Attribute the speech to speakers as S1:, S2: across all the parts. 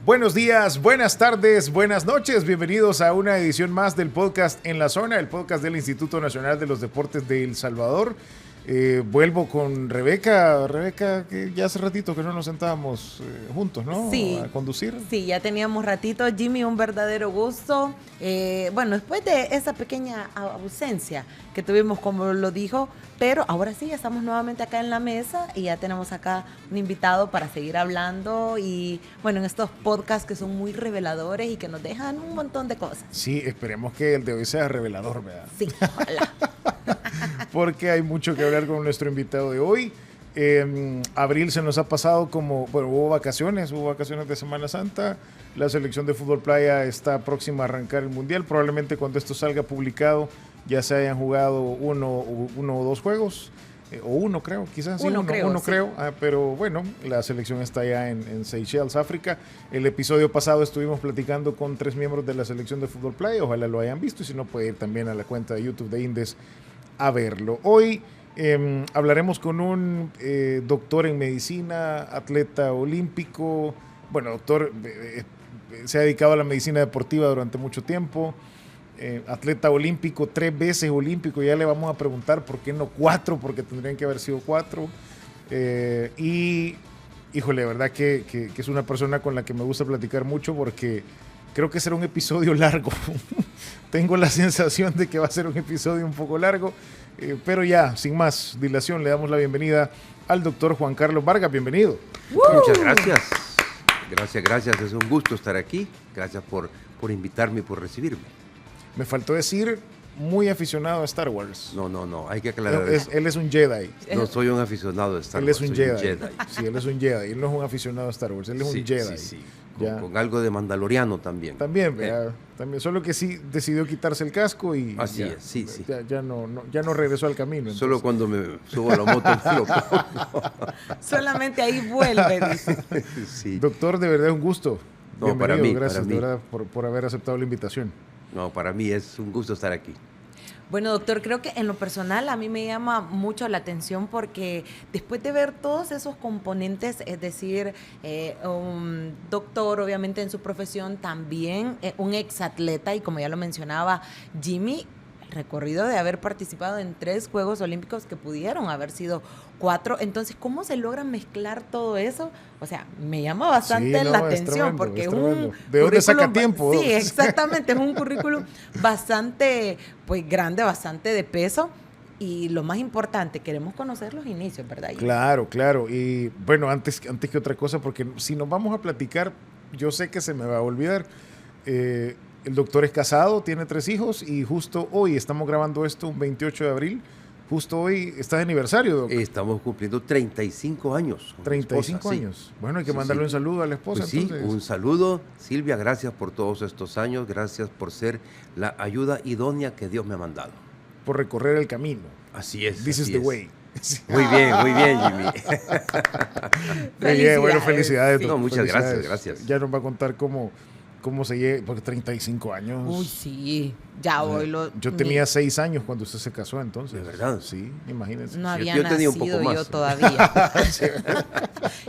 S1: Buenos días, buenas tardes, buenas noches. Bienvenidos a una edición más del podcast En la Zona, el podcast del Instituto Nacional de los Deportes de El Salvador. Vuelvo con Rebeca. Rebeca, que ya hace ratito que no nos sentábamos juntos, ¿no?
S2: Sí.
S1: A conducir.
S2: Sí, ya teníamos ratito. Jimmy, un verdadero gusto. Bueno, después de esa pequeña ausencia que tuvimos, como lo dijo, pero ahora sí, ya estamos nuevamente acá en la mesa y ya tenemos acá un invitado para seguir hablando y, bueno, en estos podcasts que son muy reveladores y que nos dejan un montón de cosas.
S1: Sí, esperemos que el de hoy sea revelador, ¿verdad?
S2: Sí, ojalá.
S1: Porque hay mucho que hablar con nuestro invitado de hoy. Abril se nos ha pasado como, bueno, hubo vacaciones de Semana Santa. La selección de fútbol playa está próxima a arrancar el Mundial. Probablemente cuando esto salga publicado ya se hayan jugado uno o dos juegos. O uno creo, quizás.
S2: Uno creo.
S1: Pero bueno, la selección está ya en Seychelles, África. El episodio pasado estuvimos platicando con 3 miembros de la selección de fútbol playa. Ojalá lo hayan visto y si no puede ir también a la cuenta de YouTube de Indes a verlo. Hoy hablaremos con un doctor en medicina, atleta olímpico. Bueno, doctor, se ha dedicado a la medicina deportiva durante mucho tiempo. Atleta olímpico, 3 veces olímpico. Ya le vamos a preguntar por qué no 4, porque tendrían que haber sido 4. Y, híjole, verdad que es una persona con la que me gusta platicar mucho porque creo que será un episodio largo. Tengo la sensación de que va a ser un episodio un poco largo, pero ya, sin más dilación, le damos la bienvenida al doctor Juan Carlos Vargas. Bienvenido.
S3: Muchas gracias. Gracias. Es un gusto estar aquí. Gracias por invitarme y por recibirme.
S1: Me faltó decir, muy aficionado a Star Wars.
S3: No, hay que aclarar.
S1: Él es un Jedi.
S3: No soy un aficionado a Star
S1: Él
S3: Wars.
S1: es un Jedi. Sí, él es un Jedi. Él no es un aficionado a Star Wars, él es un Jedi.
S3: Sí. Con algo de mandaloriano también.
S1: También, solo que sí decidió quitarse el casco y
S3: así
S1: ya,
S3: es, sí.
S1: Ya no regresó al camino. Entonces.
S3: Solo cuando me subo a la moto me lo pongo.
S2: Solamente ahí vuelve, dice.
S1: Sí. Doctor, de verdad es un gusto.
S3: No,
S1: bienvenido,
S3: para mí.
S1: Gracias, de verdad, por haber aceptado la invitación.
S3: No, para mí es un gusto estar aquí.
S2: Bueno, doctor, creo que en lo personal a mí me llama mucho la atención porque después de ver todos esos componentes, es decir, un doctor obviamente en su profesión, también un exatleta y como ya lo mencionaba Jimmy, recorrido de haber participado en 3 Juegos Olímpicos que pudieron haber sido 4. Entonces, ¿cómo se logra mezclar todo eso? O sea, me llama bastante la atención porque es un
S1: ¿de dónde saca tiempo?
S2: Sí, exactamente, es un currículum bastante pues grande, bastante de peso. Y lo más importante, queremos conocer los inicios, ¿verdad?
S1: Claro. Y bueno, antes que otra cosa, porque si nos vamos a platicar, yo sé que se me va a olvidar. El doctor es casado, tiene 3 hijos y justo hoy, estamos grabando esto un 28 de abril, justo hoy está de aniversario, doctor.
S3: Estamos cumpliendo 35 años.
S1: 35 años. Sí. Bueno, hay que mandarle un saludo a la esposa.
S3: Pues sí,
S1: entonces.
S3: Un saludo. Silvia, gracias por todos estos años, gracias por ser la ayuda idónea que Dios me ha mandado.
S1: Por recorrer el camino.
S3: Así es.
S1: This is the way.
S3: Muy bien, Jimmy.
S1: Muy bien, bueno, felicidades.
S3: Sí. No, muchas gracias.
S1: Ya nos va a contar cómo se llega, porque 35 años.
S2: Uy, sí, ya hoy lo...
S1: Yo tenía 6 años cuando usted se casó, entonces.
S3: ¿De verdad?
S1: Sí, imagínense.
S2: No había
S3: yo
S2: nacido
S3: un poco más.
S2: yo todavía.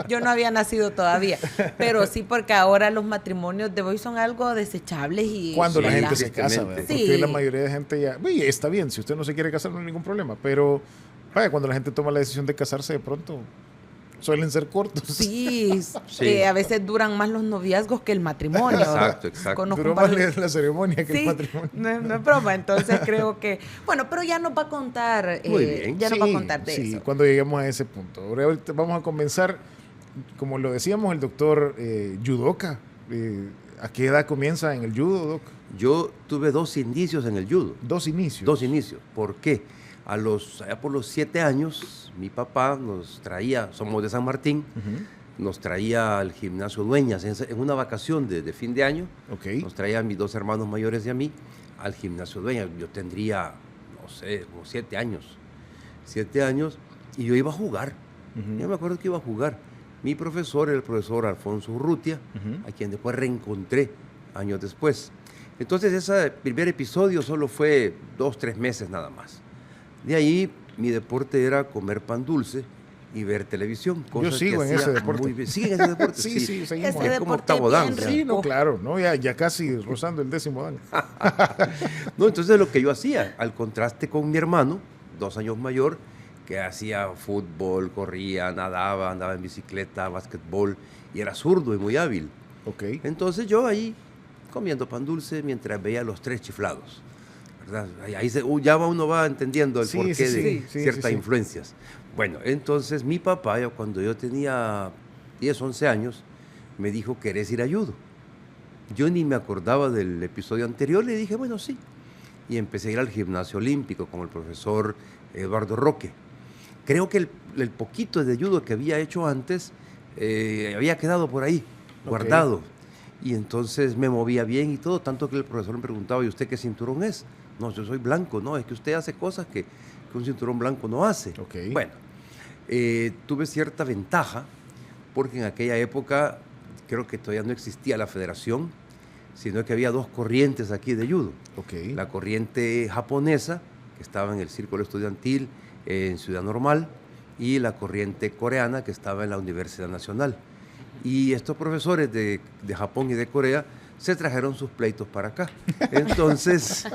S2: Yo no había nacido todavía. Pero sí, porque ahora los matrimonios de hoy son algo desechables y...
S1: Cuando la gente se casa, ¿verdad?
S2: Sí.
S1: Porque la mayoría de gente ya... Oye, está bien, si usted no se quiere casar no hay ningún problema, pero vaya, cuando la gente toma la decisión de casarse de pronto... suelen ser cortos.
S2: Sí, a veces duran más los noviazgos que el matrimonio.
S3: Exacto.
S1: Duró más la ceremonia que el matrimonio.
S2: No es broma, entonces creo que... Bueno, pero ya nos va a contar.
S3: Muy bien.
S2: Ya nos va a contar de eso.
S1: Sí, cuando lleguemos a ese punto. Ahorita vamos a comenzar, como lo decíamos, el doctor judoka. ¿A qué edad comienza en el judo, doc?
S3: Yo tuve 2 inicios en el judo.
S1: 2 inicios.
S3: 2 inicios. ¿Por qué? Allá por los 7 años, mi papá nos traía, somos de San Martín, nos traía al gimnasio Dueñas en una vacación de fin de año.
S1: Okay.
S3: Nos traía a mis 2 hermanos mayores y a mí al gimnasio Dueñas. Yo tendría, no sé, como 7 años. 7 años y yo iba a jugar. Yo me acuerdo que iba a jugar. Mi profesor, el profesor Alfonso Urrutia, a quien después reencontré años después. Entonces ese primer episodio solo fue 2-3 meses nada más. De ahí mi deporte era comer pan dulce y ver televisión.
S1: Yo sigo en ese deporte.
S3: ¿Sigue en ese deporte?
S1: Sí, seguimos.
S2: Ese
S3: Es como
S2: deporte
S3: octavo
S2: bien
S3: dan.
S1: Sí, no,
S2: rico.
S1: claro, no, ya casi rozando el 10º dan.
S3: No, entonces lo que yo hacía, al contraste con mi hermano, 2 años mayor, que hacía fútbol, corría, nadaba, andaba en bicicleta, básquetbol, y era zurdo y muy hábil.
S1: Ok.
S3: Entonces yo ahí comiendo pan dulce mientras veía los 3 chiflados. ¿Verdad? Ahí ya uno va entendiendo el
S1: Sí,
S3: porqué
S1: sí,
S3: de
S1: sí,
S3: ciertas
S1: sí.
S3: influencias. Bueno, entonces mi papá, cuando yo tenía 10, 11 años, me dijo, ¿querés ir a judo? Yo ni me acordaba del episodio anterior, le dije, bueno, sí. Y empecé a ir al gimnasio olímpico con el profesor Eduardo Roque. Creo que el poquito de judo que había hecho antes había quedado por ahí, guardado. Y entonces me movía bien y todo, tanto que el profesor me preguntaba, ¿y usted qué cinturón es? No, yo soy blanco. No, es que usted hace cosas que un cinturón blanco no hace.
S1: Ok.
S3: Bueno, tuve cierta ventaja, porque en aquella época creo que todavía no existía la federación, sino que había 2 corrientes aquí de judo.
S1: Ok.
S3: La corriente japonesa, que estaba en el Círculo Estudiantil en Ciudad Normal, y la corriente coreana, que estaba en la Universidad Nacional. Y estos profesores de Japón y de Corea se trajeron sus pleitos para acá. Entonces,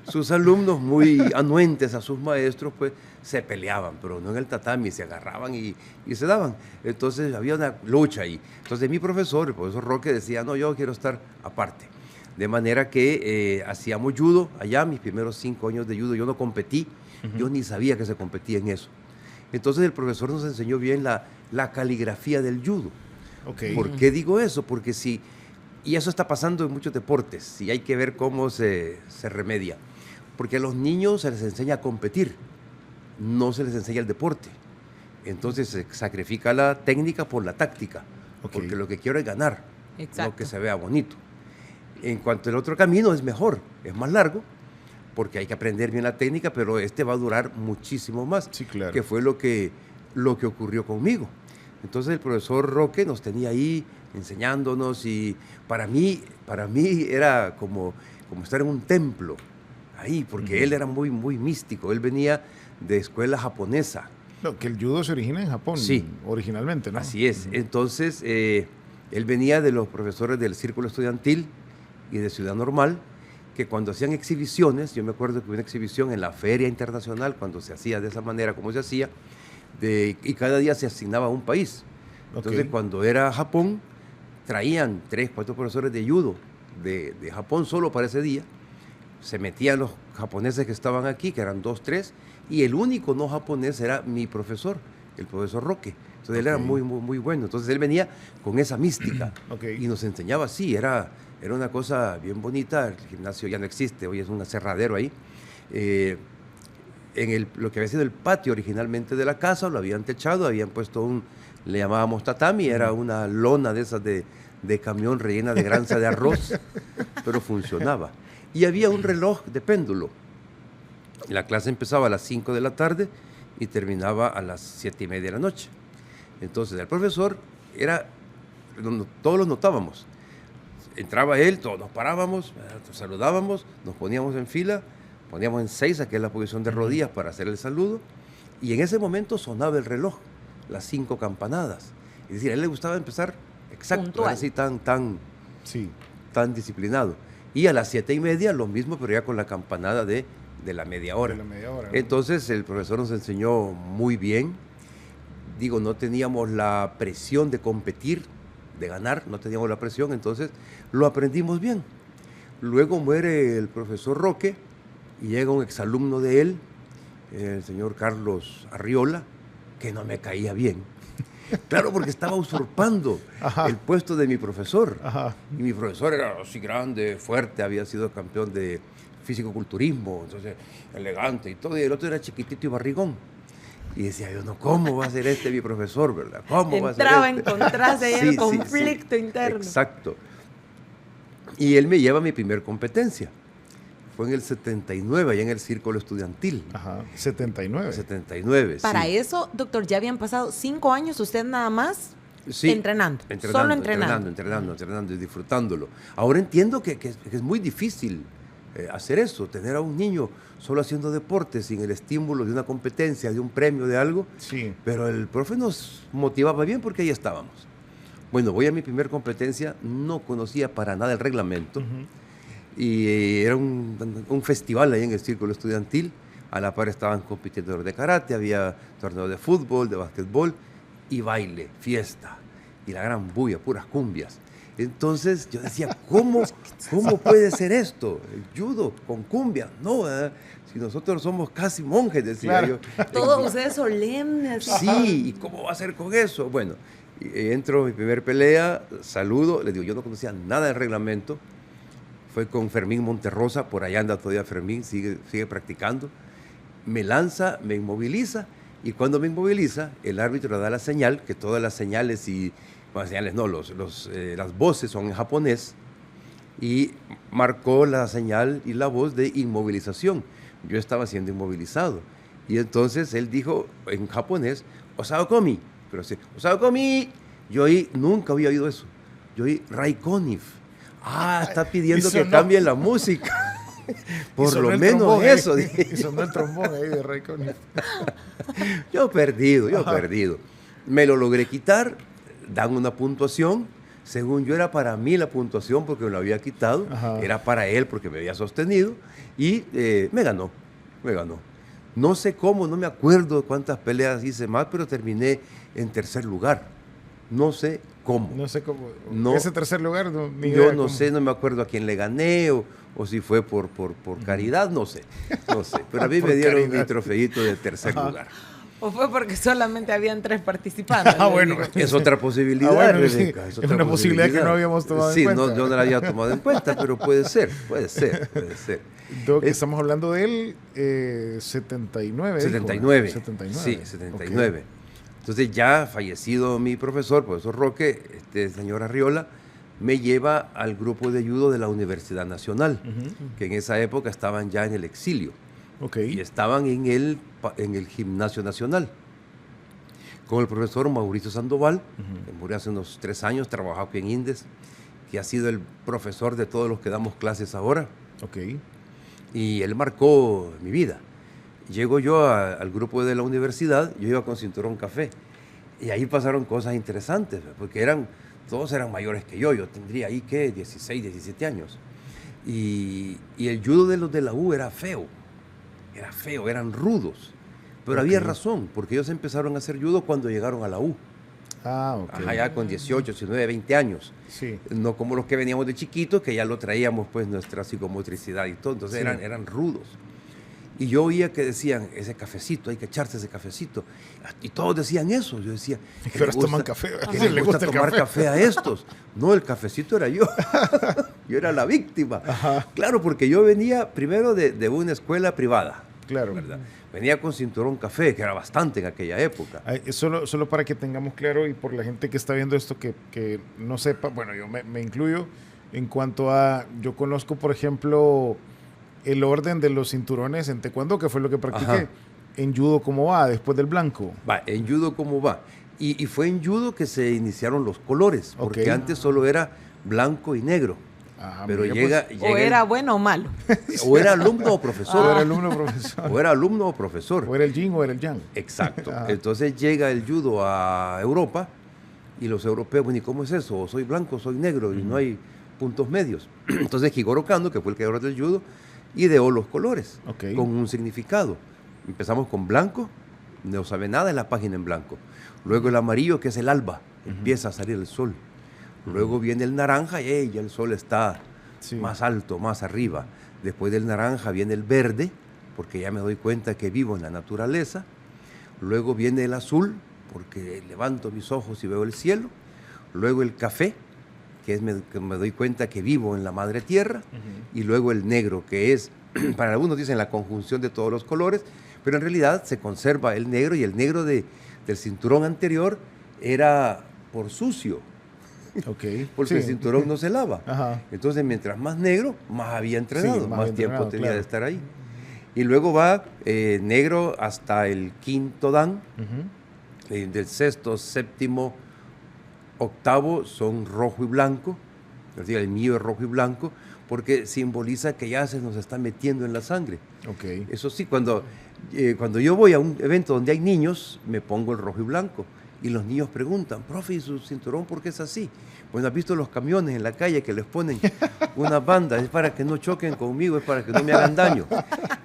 S3: sus alumnos, muy anuentes a sus maestros, pues se peleaban, pero no en el tatami, se agarraban y se daban. Entonces, había una lucha ahí. Entonces, mi profesor, el profesor Roque, decía, no, yo quiero estar aparte. De manera que hacíamos judo allá, mis primeros 5 años de judo, yo no competí, yo ni sabía que se competía en eso. Entonces, el profesor nos enseñó bien la caligrafía del judo.
S1: Okay.
S3: ¿Por qué digo eso? Porque y eso está pasando en muchos deportes, y hay que ver cómo se remedia. Porque a los niños se les enseña a competir, no se les enseña el deporte. Entonces se sacrifica la técnica por la táctica, porque lo que quiero es ganar, no que se vea bonito. En cuanto al otro camino es mejor, es más largo, porque hay que aprender bien la técnica, pero este va a durar muchísimo más,
S1: sí, claro.
S3: Que fue lo que ocurrió conmigo. Entonces el profesor Roque nos tenía ahí enseñándonos, y para mí era como estar en un templo ahí, porque él era muy, muy místico. Él venía de escuela japonesa.
S1: No, que el judo se origina en Japón,
S3: sí,
S1: originalmente, ¿no?
S3: Así es. Entonces, él venía de los profesores del Círculo Estudiantil y de Ciudad Normal, que cuando hacían exhibiciones, yo me acuerdo que hubo una exhibición en la Feria Internacional, cuando se hacía de esa manera como se hacía, y cada día se asignaba a un país. Entonces, cuando era Japón, traían 3, 4 profesores de judo de Japón solo para ese día, se metían los japoneses que estaban aquí, que eran 2, 3, y el único no japonés era mi profesor, el profesor Roque. Entonces él era muy, muy, muy bueno. Entonces él venía con esa mística y nos enseñaba así, era una cosa bien bonita. El gimnasio ya no existe, hoy es un aserradero ahí. Lo que había sido el patio originalmente de la casa, lo habían techado, habían puesto le llamábamos tatami, era una lona de esas de camión rellena de granza de arroz, pero funcionaba. Y había un reloj de péndulo. La clase empezaba a las 5 de la tarde y terminaba a las 7:30 de la noche. Entonces el profesor todos lo notábamos. Entraba él, todos nos parábamos, nos saludábamos, nos poníamos en fila, poníamos en 6, que es la posición de rodillas para hacer el saludo, y en ese momento sonaba el reloj, las 5 campanadas. Es decir, a él le gustaba empezar exacto, era así tan disciplinado. Y a las 7:30 lo mismo, pero ya con la campanada de la media hora. Entonces el profesor nos enseñó muy bien. Digo, no teníamos la presión de competir, de ganar, no teníamos la presión, entonces lo aprendimos bien. Luego muere el profesor Roque y llega un exalumno de él, el señor Carlos Arriola, que no me caía bien. Claro, porque estaba usurpando el puesto de mi profesor. Y mi profesor era así grande, fuerte, había sido campeón de físico-culturismo, entonces elegante y todo, y el otro era chiquitito y barrigón. Y decía yo, no, ¿cómo va a ser mi profesor, verdad? ¿Cómo va a ser
S2: Entraba en contraste, ahí el conflicto interno.
S3: Exacto. Y él me lleva a mi primer competencia. Fue en el 79, allá en el Círculo Estudiantil.
S1: 79.
S3: 79,
S2: Para eso, doctor, ya habían pasado 5 años usted nada más entrenando. Solo entrenando
S3: y disfrutándolo. Ahora entiendo que es muy difícil hacer eso, tener a un niño solo haciendo deporte, sin el estímulo de una competencia, de un premio, de algo.
S1: Sí.
S3: Pero el profe nos motivaba bien porque ahí estábamos. Bueno, voy a mi primer competencia, no conocía para nada el reglamento. Y era un festival ahí en el círculo estudiantil. A la par estaban competidores de karate, había torneos de fútbol, de básquetbol y baile, fiesta. Y la gran bulla, puras cumbias. Entonces yo decía, ¿cómo puede ser esto? El judo con cumbia. No, si nosotros somos casi monjes, decía yo.
S2: Todos ustedes solemnes.
S3: Sí, ¿y cómo va a ser con eso? Bueno, entro en mi primer pelea, saludo, le digo, yo no conocía nada del reglamento. Fue con Fermín Monterrosa, por allá anda todavía Fermín, sigue practicando. Me lanza, me inmoviliza, y cuando me inmoviliza, el árbitro da la señal, que todas las señales bueno, señales no, las voces son en japonés, y marcó la señal y la voz de inmovilización. Yo estaba siendo inmovilizado, y entonces él dijo en japonés, Osaokomi, pero sí, Osaokomi. Yo ahí nunca había oído eso, yo oí Raikonif. Está pidiendo que cambie la música. Por lo menos eso.
S1: Y sonó el trombón ahí de Raikonif.
S3: Yo perdido. Me lo logré quitar, dan una puntuación. Según yo era para mí la puntuación porque me lo había quitado. Ajá. Era para él porque me había sostenido. Y me ganó. No sé cómo, no me acuerdo cuántas peleas hice más, pero terminé en tercer lugar. No sé cómo.
S1: No, ese tercer lugar,
S3: yo no sé, no me acuerdo a quién le gané o si fue por caridad, no sé. Pero a mí me dieron mi trofeito de tercer lugar.
S2: ¿O fue porque solamente habían 3 participantes?
S3: Bueno, es otra posibilidad, Rebeca.
S1: Sí, es una posibilidad que no habíamos tomado en cuenta.
S3: Sí, yo no la había tomado en cuenta, pero puede ser.
S1: Doc, estamos hablando del 79.
S3: 79.
S1: Dijo, 79.
S3: Sí, 79. Okay. Entonces ya fallecido mi profesor Roque, este señor Arriola, me lleva al grupo de judo de la Universidad Nacional, que en esa época estaban ya en el exilio. Y estaban en el Gimnasio Nacional. Con el profesor Mauricio Sandoval, que murió hace unos 3 años, trabajaba aquí en Indes, que ha sido el profesor de todos los que damos clases ahora. Y él marcó mi vida. Llego yo al grupo de la universidad, yo iba con cinturón café, y ahí pasaron cosas interesantes, porque todos eran mayores que yo tendría ahí, 16, 17 años. Y el judo de los de la U era feo, eran rudos, pero había razón, porque ellos empezaron a hacer judo cuando llegaron a la U. Ya con 18, 19, 20 años.
S1: Sí.
S3: No como los que veníamos de chiquitos, que ya lo traíamos, pues, nuestra psicomotricidad y todo, entonces eran rudos. Y yo oía que decían, ese cafecito, hay que echarse ese cafecito. Y todos decían eso. Yo decía,
S1: pero toman café.
S3: ¿A quién le gusta tomar café a estos? No, el cafecito era yo. Yo era la víctima. Claro, porque yo venía primero de una escuela privada.
S1: Claro.
S3: ¿Verdad? Venía con cinturón café, que era bastante en aquella época.
S1: Solo para que tengamos claro, y por la gente que está viendo esto que no sepa, bueno, yo me incluyo en cuanto a, yo conozco, por ejemplo, el orden de los cinturones en taekwondo, que fue lo que practiqué. En judo, ¿cómo va? Después del blanco.
S3: En judo, ¿cómo va? Y fue en judo que se iniciaron los colores, porque antes solo era blanco y negro. Pero llega
S2: o era bueno o malo.
S3: O era alumno o profesor.
S1: O era alumno o profesor.
S3: O era alumno o profesor.
S1: O era el yin o era el yang.
S3: Exacto. Entonces llega el judo a Europa y los europeos, bueno, ¿y cómo es eso? O soy blanco, soy negro, y no hay puntos medios. Entonces Higoro Kando, que fue el creador del judo, ideó los colores con un significado. Empezamos con blanco, no sabe nada, es la página en blanco. Luego el amarillo, que es el alba, empieza a salir el sol. Luego viene el naranja y ya el sol está más alto, más arriba. Después del naranja viene el verde, porque ya me doy cuenta que vivo en la naturaleza. Luego viene el azul, porque levanto mis ojos y veo el cielo. Luego el café, que me doy cuenta que vivo en la madre tierra. Y luego el negro, que es, para algunos dicen la conjunción de todos los colores, pero en realidad se conserva el negro, y el negro del cinturón anterior era por sucio. Porque el cinturón no se lava. Entonces, mientras más negro, más había entrenado, más tiempo tenía de estar ahí. Y luego va negro hasta el quinto dan, del sexto, séptimo, octavo son rojo y blanco. El mío es rojo y blanco, porque simboliza que ya se nos está metiendo en la sangre.
S1: Ok.
S3: Eso sí, cuando yo voy a un evento donde hay niños, me pongo el rojo y blanco. Y los niños preguntan, profe, ¿y su cinturón por qué es así? Bueno, ¿has visto los camiones en la calle que les ponen una banda? Es para que no choquen conmigo, es para que no me hagan daño.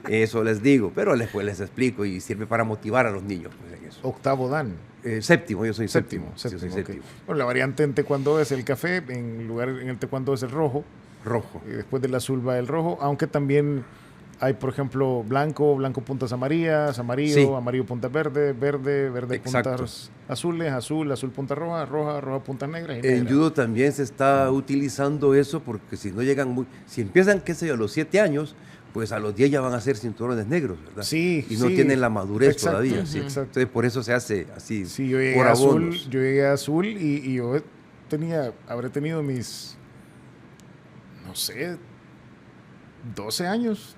S3: Eso les digo, pero después les explico y sirve para motivar a los niños. Pues, en eso.
S1: Octavo Dan.
S3: Séptimo, yo soy séptimo.
S1: Séptimo,
S3: Yo soy
S1: ok.
S3: séptimo.
S1: Bueno, la variante en taekwondo es el café, en el taekwondo es el rojo.
S3: Rojo.
S1: Después del azul va el rojo, aunque también hay, por ejemplo, blanco puntas amarillas, amarillo,
S3: Sí.
S1: amarillo puntas verde, verde
S3: Exacto.
S1: puntas azules, azul punta roja, roja puntas negras. Y
S3: En
S1: negra.
S3: judo también se está utilizando eso porque si no llegan si empiezan, qué sé yo, a los 7 años, pues a los 10 ya van a ser cinturones negros, ¿verdad?
S1: Sí,
S3: Y no
S1: sí.
S3: tienen la madurez
S1: Exacto,
S3: todavía.
S1: sí,
S3: ¿sí?
S1: exacto.
S3: Entonces por eso se hace así,
S1: Sí, yo llegué
S3: por
S1: a azul,
S3: abonos.
S1: y yo habré tenido mis, no sé, 12 años.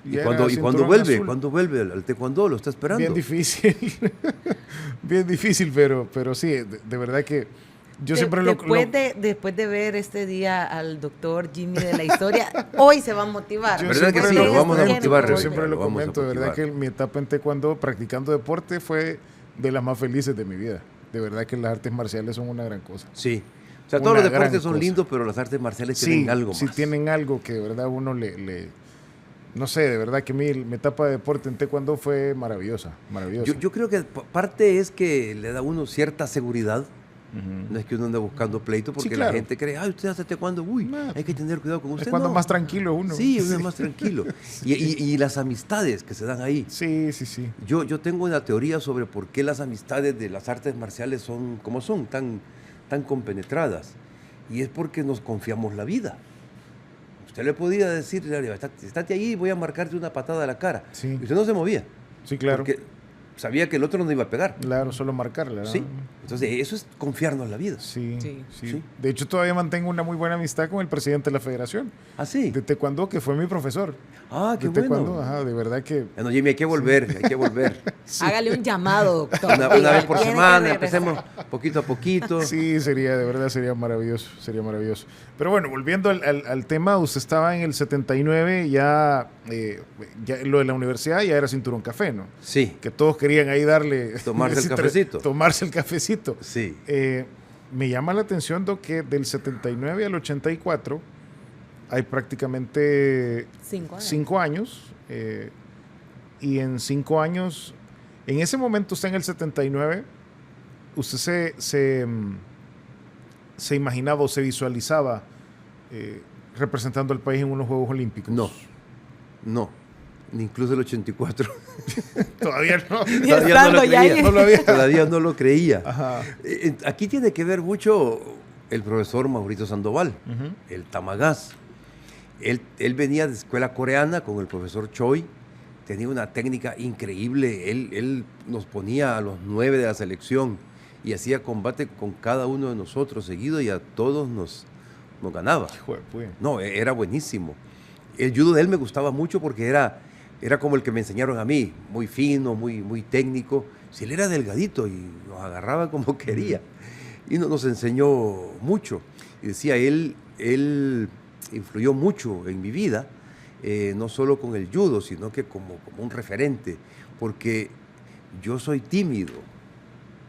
S3: ¿Y
S1: Ya
S3: cuando
S1: era cinturón
S3: vuelve?
S1: azul.
S3: ¿Cuándo vuelve al taekwondo? ¿Lo está esperando?
S1: Bien difícil, bien difícil, pero sí, de verdad que yo siempre
S2: después de ver este día al doctor Jimmy de la historia, hoy se va a motivar.
S1: Yo
S3: ¿Verdad que
S1: siempre
S3: sí?
S1: lo
S3: Lo vamos a
S1: comento,
S3: motivar,
S1: yo
S3: Rebeca,
S1: siempre lo
S3: lo vamos a
S1: comento, de verdad
S3: motivar.
S1: que mi etapa en taekwondo, practicando deporte, fue de las más felices de mi vida. De verdad que las artes marciales son una gran cosa.
S3: Sí. O sea, todos
S1: Una
S3: los deportes
S1: gran
S3: son
S1: cosa.
S3: lindos, pero las artes marciales
S1: Sí,
S3: tienen algo más.
S1: sí tienen algo que de verdad uno no sé, de verdad que mi etapa de deporte en taekwondo fue maravillosa, maravillosa.
S3: Yo creo que parte es que le da a uno cierta seguridad.
S1: Ujú.
S3: No es que uno ande buscando pleito porque
S1: Sí, claro.
S3: la gente cree, ay, usted hace taekwondo, uy,
S1: Nah.
S3: hay que tener cuidado con usted.
S1: Es cuando
S3: No.
S1: más tranquilo uno.
S3: Sí, uno es más tranquilo. Y las amistades que se dan ahí.
S1: Sí, sí, sí.
S3: Yo tengo una teoría sobre por qué las amistades de las artes marciales son como son, tan compenetradas. Y es porque nos confiamos la vida. Usted le podía decir, estate ahí, voy a marcarte una patada a la cara.
S1: Sí.
S3: Y usted no se movía.
S1: Sí, claro.
S3: Porque sabía que el otro no iba a pegar.
S1: Claro, solo marcarla, ¿no?
S3: Sí. Entonces, eso es confiarnos la vida.
S1: Sí,
S2: Sí.
S1: sí.
S3: Sí.
S1: De hecho, todavía mantengo una muy buena amistad con el presidente de la federación
S3: ¿Ah, sí?
S1: de taekwondo, que fue mi profesor.
S3: Ah, qué
S1: de taekwondo,
S3: bueno.
S1: ajá, de verdad que...
S3: Bueno, Jimmy, hay que volver, hay que volver.
S2: Hágale un llamado, doctor.
S3: Una vez por
S2: Tiene que
S3: semana,
S2: regresar.
S3: empecemos poquito a poquito.
S1: Sí, de verdad sería maravilloso, sería maravilloso. Pero bueno, volviendo al tema, usted estaba en el 79, ya lo de la universidad ya era cinturón café, ¿no?
S3: Sí,
S1: Que todos querían ahí darle...
S3: Tomarse el cafecito.
S1: Tomarse el cafecito.
S3: sí.
S1: Me llama la atención, Doc, que del 79 al 84 hay prácticamente
S2: 5 años.
S1: 5 años. Y en 5 años, en ese momento usted en el 79, usted se imaginaba o se visualizaba representando al país en unos Juegos Olímpicos.
S3: No, ni incluso el 84.
S1: Todavía no.
S2: Ni
S3: Todavía
S2: estando ya
S3: creía.
S2: ahí.
S1: No lo había.
S3: Todavía no lo creía.
S1: Ajá.
S3: Aquí tiene que ver mucho el profesor Mauricio Sandoval,
S1: Ujú.
S3: el Tamagás. Él venía de escuela coreana con el profesor Choi, tenía una técnica increíble. Él nos ponía a los 9 de la selección y hacía combate con cada uno de nosotros seguido y a todos nos ganaba.
S1: Hijo de puya.
S3: No, era buenísimo. El judo de él me gustaba mucho porque era como el que me enseñaron a mí, muy fino, muy técnico. Si él era delgadito y nos agarraba como quería. Y nos enseñó mucho. Y decía, él influyó mucho en mi vida, no solo con el judo, sino que como un referente, porque yo soy tímido.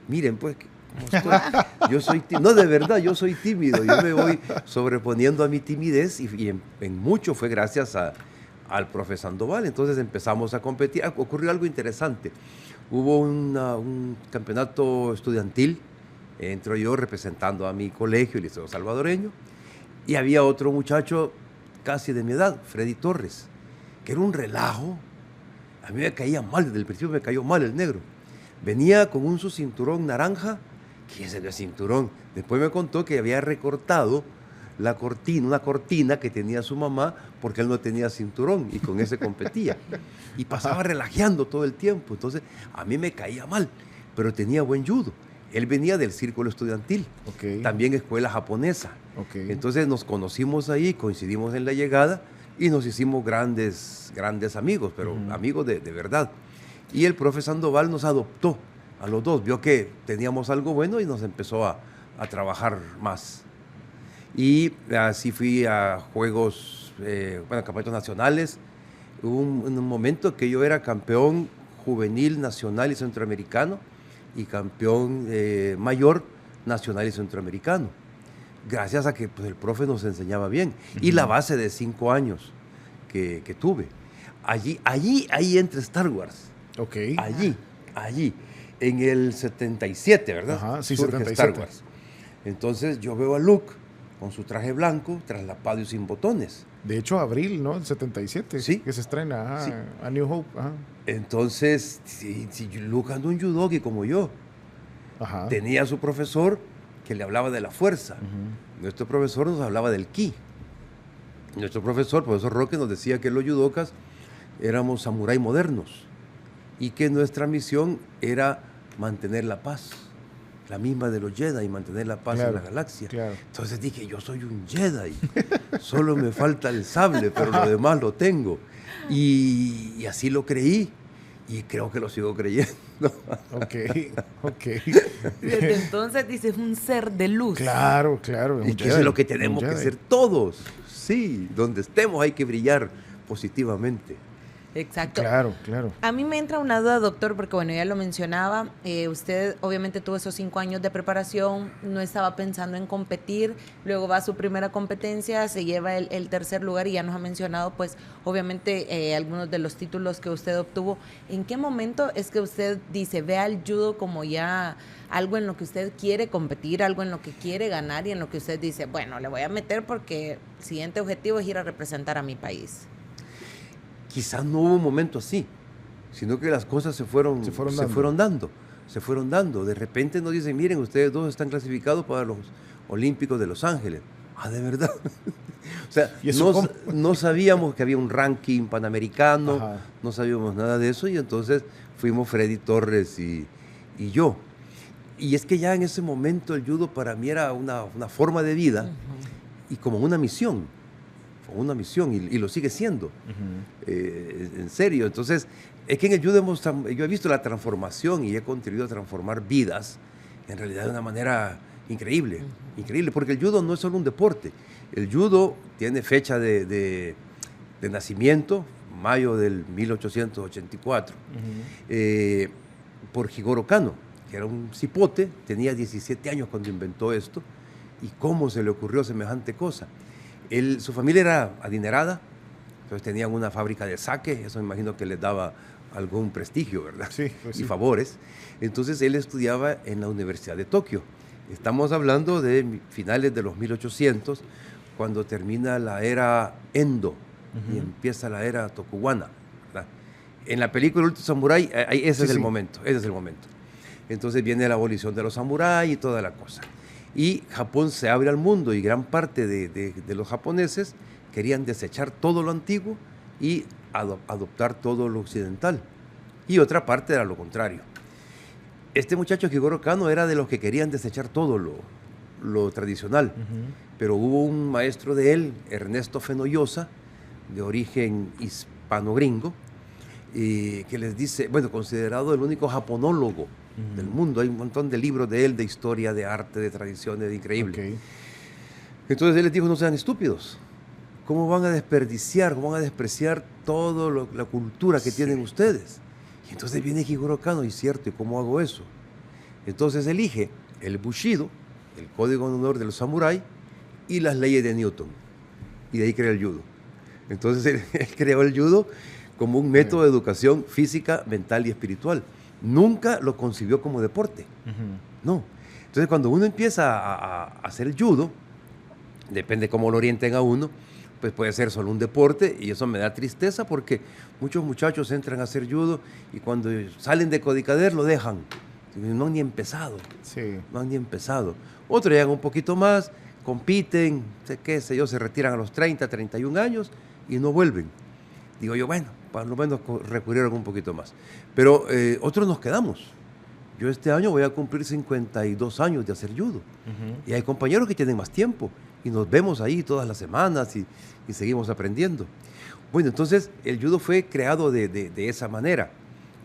S3: Miren, pues, ¿cómo estoy? Yo soy tímido. No, de verdad, yo soy tímido. Yo me voy sobreponiendo a mi timidez y en mucho fue gracias al profe Sandoval. Entonces empezamos a competir. Ocurrió algo interesante. Hubo un campeonato estudiantil. Entro yo representando a mi colegio, el Liceo Salvadoreño, y había otro muchacho casi de mi edad, Freddy Torres, que era un relajo. A mí me caía mal, desde el principio me cayó mal el negro. Venía con su cinturón naranja, que ese no es cinturón. Después me contó que había recortado una cortina que tenía su mamá, porque él no tenía cinturón y con ese competía. Y pasaba relajeando todo el tiempo. Entonces, a mí me caía mal, pero tenía buen judo. Él venía del círculo estudiantil,
S1: Ok.
S3: también escuela japonesa.
S1: Ok.
S3: Entonces nos conocimos ahí, coincidimos en la llegada y nos hicimos grandes amigos, pero amigos de verdad. Y el profe Sandoval nos adoptó a los dos, vio que teníamos algo bueno y nos empezó a trabajar más. Y así fui a Juegos campeonatos nacionales. Hubo un momento que yo era campeón juvenil, nacional y centroamericano, y campeón mayor, nacional y centroamericano, gracias a que pues, el profe nos enseñaba bien. Y la base de 5 años que tuve. Ahí entra Star Wars.
S1: Ok.
S3: Allí. En el 77, ¿verdad?
S1: Ajá, sí,
S3: surge
S1: 77.
S3: Star Wars. Entonces yo veo a Luke con su traje blanco, traslapado y sin botones.
S1: De hecho, abril, ¿no? El 77.
S3: Sí.
S1: Que se estrena,
S3: Sí.
S1: a New Hope. Ajá.
S3: Entonces, si Luke anda un judogi como yo,
S1: Ajá.
S3: tenía a su profesor que le hablaba de la fuerza. Nuestro profesor nos hablaba del ki. Nuestro profesor Roque, nos decía que los judocas éramos samurái modernos y que nuestra misión era mantener la paz, la misma de los Jedi, mantener la paz en la galaxia.
S1: Claro.
S3: Entonces dije, yo soy un Jedi, solo me falta el sable, pero lo demás lo tengo. Y así lo creí y creo que lo sigo creyendo.
S1: Ok.
S2: Desde entonces dices un ser de luz.
S1: Claro.
S3: Y que eso es lo que tenemos que ser todos. Sí, donde estemos hay que brillar positivamente.
S2: Exacto.
S1: Claro.
S2: A mí me entra una duda, doctor, porque bueno, ya lo mencionaba, usted obviamente tuvo esos 5 años de preparación, no estaba pensando en competir, luego va a su primera competencia, se lleva el tercer lugar y ya nos ha mencionado pues obviamente algunos de los títulos que usted obtuvo. ¿En qué momento es que usted dice, ve al judo como ya algo en lo que usted quiere competir, algo en lo que quiere ganar y en lo que usted dice, bueno, le voy a meter porque el siguiente objetivo es ir a representar a mi país?
S3: Quizás no hubo un momento así, sino que las cosas se fueron dando. De repente nos dicen, miren, ustedes dos están clasificados para los Olímpicos de Los Ángeles. Ah, ¿de verdad? O sea, no sabíamos que había un ranking panamericano,
S1: Ajá.
S3: no sabíamos nada de eso, y entonces fuimos Freddy Torres y yo. Y es que ya en ese momento el judo para mí era una forma de vida y como una misión. Y lo sigue siendo, en serio. Entonces, es que en el judo yo he visto la transformación y he contribuido a transformar vidas, en realidad de una manera increíble, porque el judo no es solo un deporte. El judo tiene fecha de nacimiento, mayo del 1884, por Jigoro Kano, que era un cipote, tenía 17 años cuando inventó esto, y cómo se le ocurrió semejante cosa. Su familia era adinerada, entonces tenían una fábrica de sake, eso me imagino que les daba algún prestigio, ¿verdad?
S1: Sí, pues sí.
S3: Y favores. Entonces él estudiaba en la Universidad de Tokio. Estamos hablando de finales de los 1800, cuando termina la era Endo y empieza la era Tokugawa, ¿verdad? En la película El Último Samurái, ese es el momento. Entonces viene la abolición de los samuráis y toda la cosa. Y Japón se abre al mundo y gran parte de los japoneses querían desechar todo lo antiguo y adoptar todo lo occidental. Y otra parte era lo contrario. Este muchacho Jigoro Kano era de los que querían desechar todo lo tradicional. Pero hubo un maestro de él, Ernesto Fenollosa, de origen hispano-gringo, que les dice, bueno, considerado el único japonólogo del mundo. Hay un montón de libros de él, de historia, de arte, de tradiciones, de increíble.
S1: Okay.
S3: Entonces él les dijo, no sean estúpidos. ¿Cómo van a desperdiciar, cómo van a despreciar toda la cultura que tienen ustedes? Y entonces viene Jigoro Kano, y cierto, ¿y cómo hago eso? Entonces elige el Bushido, el código de honor de los samuráis, y las leyes de Newton. Y de ahí crea el judo. Entonces él creó el judo como un método de educación física, mental y espiritual. Nunca lo concibió como deporte. No. Entonces, cuando uno empieza a hacer el judo, depende cómo lo orienten a uno, pues puede ser solo un deporte, y eso me da tristeza porque muchos muchachos entran a hacer judo y cuando salen de Codicader lo dejan. No han ni empezado.
S1: Sí.
S3: No han ni empezado. Otros llegan un poquito más, compiten, qué sé yo, se retiran a los 30, 31 años y no vuelven. Digo yo, bueno, por lo menos recurrieron un poquito más. Pero otros nos quedamos. Yo este año voy a cumplir 52 años de hacer judo. Y hay compañeros que tienen más tiempo. Y nos vemos ahí todas las semanas y seguimos aprendiendo. Bueno, entonces el judo fue creado de esa manera.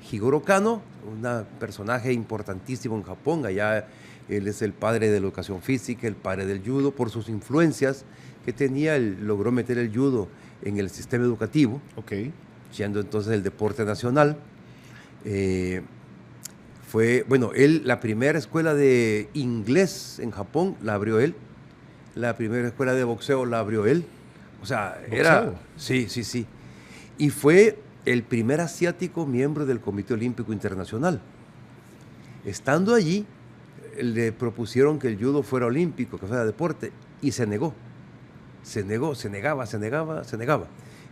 S3: Jigoro Kano, un personaje importantísimo en Japón. Allá él es el padre de la educación física, el padre del judo, por sus influencias que tenía, él logró meter el judo en el sistema educativo, siendo entonces el deporte nacional. La primera escuela de inglés en Japón la abrió él, la primera escuela de boxeo la abrió él, o sea, era... Sí. Y fue el primer asiático miembro del Comité Olímpico Internacional. Estando allí, le propusieron que el judo fuera olímpico, que fuera deporte, y se negó. Se negaba.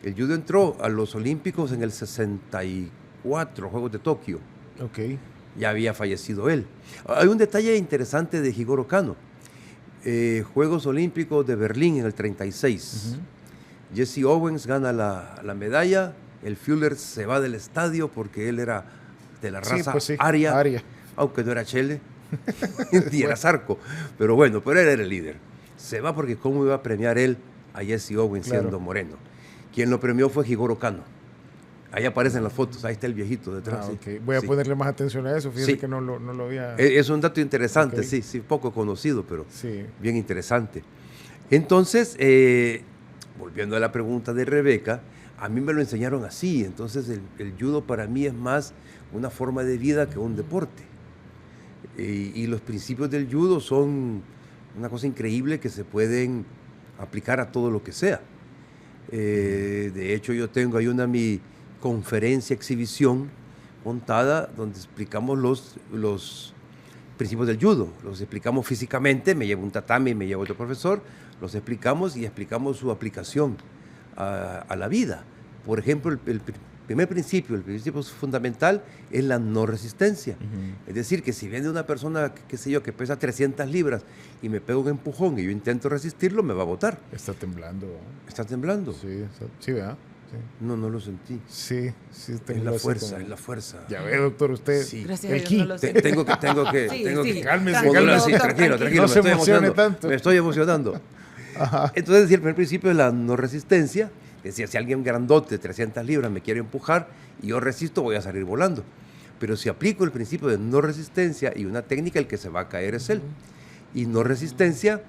S3: El judo entró a los Olímpicos en el 64, Juegos de Tokio. Ya había fallecido él. Hay un detalle interesante de Jigoro Kano. Juegos Olímpicos de Berlín en el 36. Jesse Owens gana la medalla, el Fuller se va del estadio porque él era de la raza aria, aunque no era chele, ni era zarco, pero él era el líder. Se va porque cómo iba a premiar él a Jesse Owens siendo moreno. Quien lo premió fue Jigoro Kano. Ahí aparecen las fotos, ahí está el viejito detrás.
S1: Voy a ponerle más atención a eso, fíjate que no lo había...
S3: Es un dato interesante, sí, poco conocido, pero bien interesante. Entonces, volviendo a la pregunta de Rebeca, a mí me lo enseñaron así, entonces el judo para mí es más una forma de vida que un deporte. Y los principios del judo son una cosa increíble que se pueden aplicar a todo lo que sea. De hecho, yo tengo ahí mi conferencia, exhibición montada donde explicamos los principios del judo, los explicamos físicamente, me llevo un tatami, me llevo otro profesor, los explicamos y explicamos su aplicación a la vida. Por ejemplo, el primer principio, el principio fundamental es la no resistencia. Es decir, que si viene una persona, qué sé yo, que pesa 300 libras y me pega un empujón y yo intento resistirlo, me va a botar.
S1: Está temblando.
S3: ¿Está temblando?
S1: Sí, ¿verdad? Sí.
S3: No lo sentí.
S1: Sí.
S3: Es la fuerza.
S1: Ya ve, doctor, usted.
S2: Sí. Gracias
S1: el
S2: a Dios, no lo sé.
S3: Tengo que
S1: Cálmese.
S3: Tranquilo,
S1: no se emocione tanto.
S3: Me estoy emocionando. Entonces, el primer principio es la no resistencia. Es decir, si alguien grandote de 300 libras me quiere empujar y yo resisto, voy a salir volando. Pero si aplico el principio de no resistencia y una técnica, el que se va a caer es él. Y no resistencia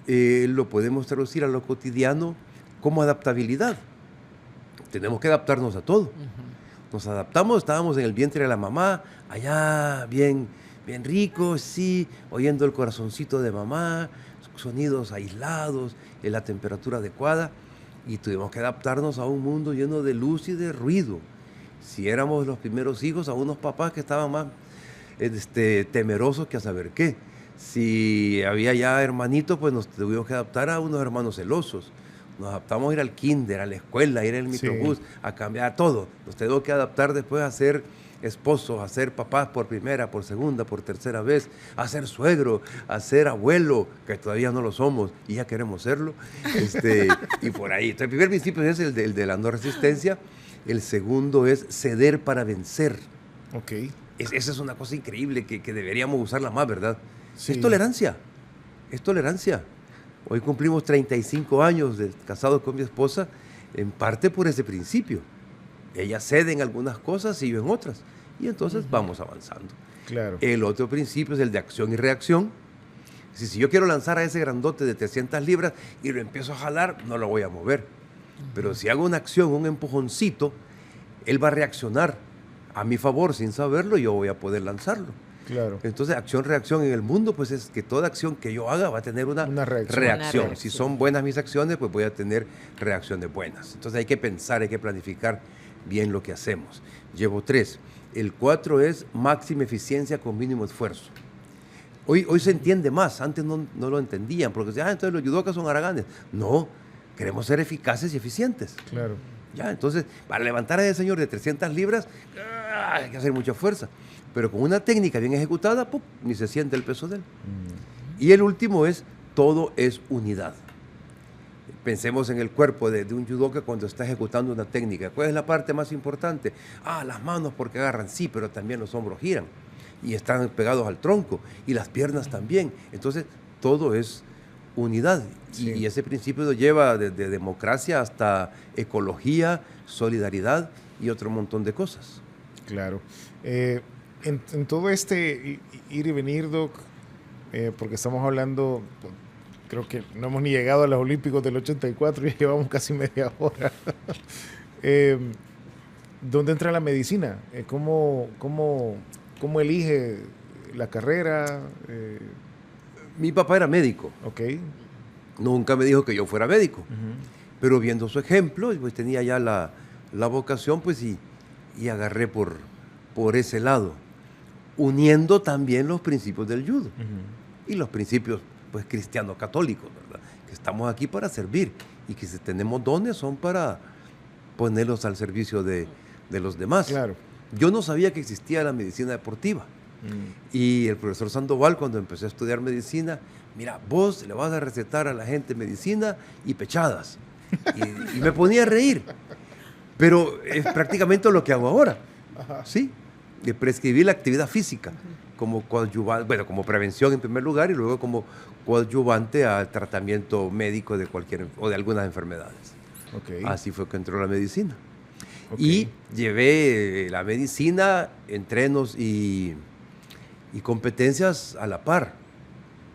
S3: lo podemos traducir a lo cotidiano como adaptabilidad. Tenemos que adaptarnos a todo. Nos adaptamos, estábamos en el vientre de la mamá, allá bien rico, sí, oyendo el corazoncito de mamá, sonidos aislados, en la temperatura adecuada, y tuvimos que adaptarnos a un mundo lleno de luz y de ruido. Si éramos los primeros hijos, a unos papás que estaban más temerosos que a saber qué. Si había ya hermanitos, pues nos tuvimos que adaptar a unos hermanos celosos. Nos adaptamos a ir al kinder, a la escuela, a ir al microbús, a cambiar todo. Nos tenemos que adaptar después a ser esposos, a ser papás por primera, por segunda, por tercera vez, a ser suegro, a ser abuelo, que todavía no lo somos y ya queremos serlo. Y por ahí. Entonces, el primer principio es el de la no resistencia. El segundo es ceder para vencer. Esa es una cosa increíble que deberíamos usarla más, ¿verdad? Sí. Es tolerancia. Hoy cumplimos 35 años de casados con mi esposa, en parte por ese principio. Ella cede en algunas cosas y yo en otras. Y entonces vamos avanzando.
S1: Claro.
S3: El otro principio es el de acción y reacción. Si yo quiero lanzar a ese grandote de 300 libras y lo empiezo a jalar, no lo voy a mover. Pero si hago una acción, un empujoncito, él va a reaccionar a mi favor sin saberlo y yo voy a poder lanzarlo.
S1: Claro.
S3: Entonces, acción-reacción en el mundo, pues es que toda acción que yo haga va a tener una reacción. Si son buenas mis acciones, pues voy a tener reacciones buenas. Entonces hay que pensar, hay que planificar bien lo que hacemos. Llevo 3. El 4 es máxima eficiencia con mínimo esfuerzo. Hoy se entiende más, antes no lo entendían, porque decían, entonces los yudokas son haraganes. No, queremos ser eficaces y eficientes.
S1: Claro.
S3: Ya, entonces, para levantar a ese señor de 300 libras, hay que hacer mucha fuerza. Pero con una técnica bien ejecutada, ¡pum!, ni se siente el peso de él. Y el último es, todo es unidad. Pensemos en el cuerpo de un judoka cuando está ejecutando una técnica. ¿Cuál es la parte más importante? Las manos porque agarran, sí, pero también los hombros giran. Y están pegados al tronco. Y las piernas también. Entonces, todo es unidad. Sí. Y ese principio lo lleva desde democracia hasta ecología, solidaridad y otro montón de cosas.
S1: Claro. En todo este ir y venir, Doc, porque estamos hablando, Creo que no hemos ni llegado a los Olímpicos del 84, ya llevamos casi media hora. ¿Dónde entra la medicina? ¿Cómo elige la carrera?
S3: Mi papá era médico.
S1: Ok.
S3: Nunca me dijo que yo fuera médico.
S1: Uh-huh.
S3: Pero viendo su ejemplo, pues tenía ya la vocación, pues y agarré por ese lado, uniendo también los principios del judo y los principios pues cristiano-católicos, ¿verdad? Que estamos aquí para servir y que si tenemos dones son para ponerlos al servicio de los demás.
S1: Claro.
S3: Yo no sabía que existía la medicina deportiva. Y el profesor Sandoval, cuando empecé a estudiar medicina, mira, vos le vas a recetar a la gente medicina y pechadas. Y me ponía a reír. Pero es prácticamente lo que hago ahora. ¿Sí? De prescribir la actividad física como coadyuvante, bueno, como prevención en primer lugar y luego como coadyuvante al tratamiento médico de cualquier o de algunas enfermedades.
S1: Okay.
S3: Así fue que entró la medicina.
S1: Okay.
S3: Y llevé la medicina, entrenos y competencias a la par.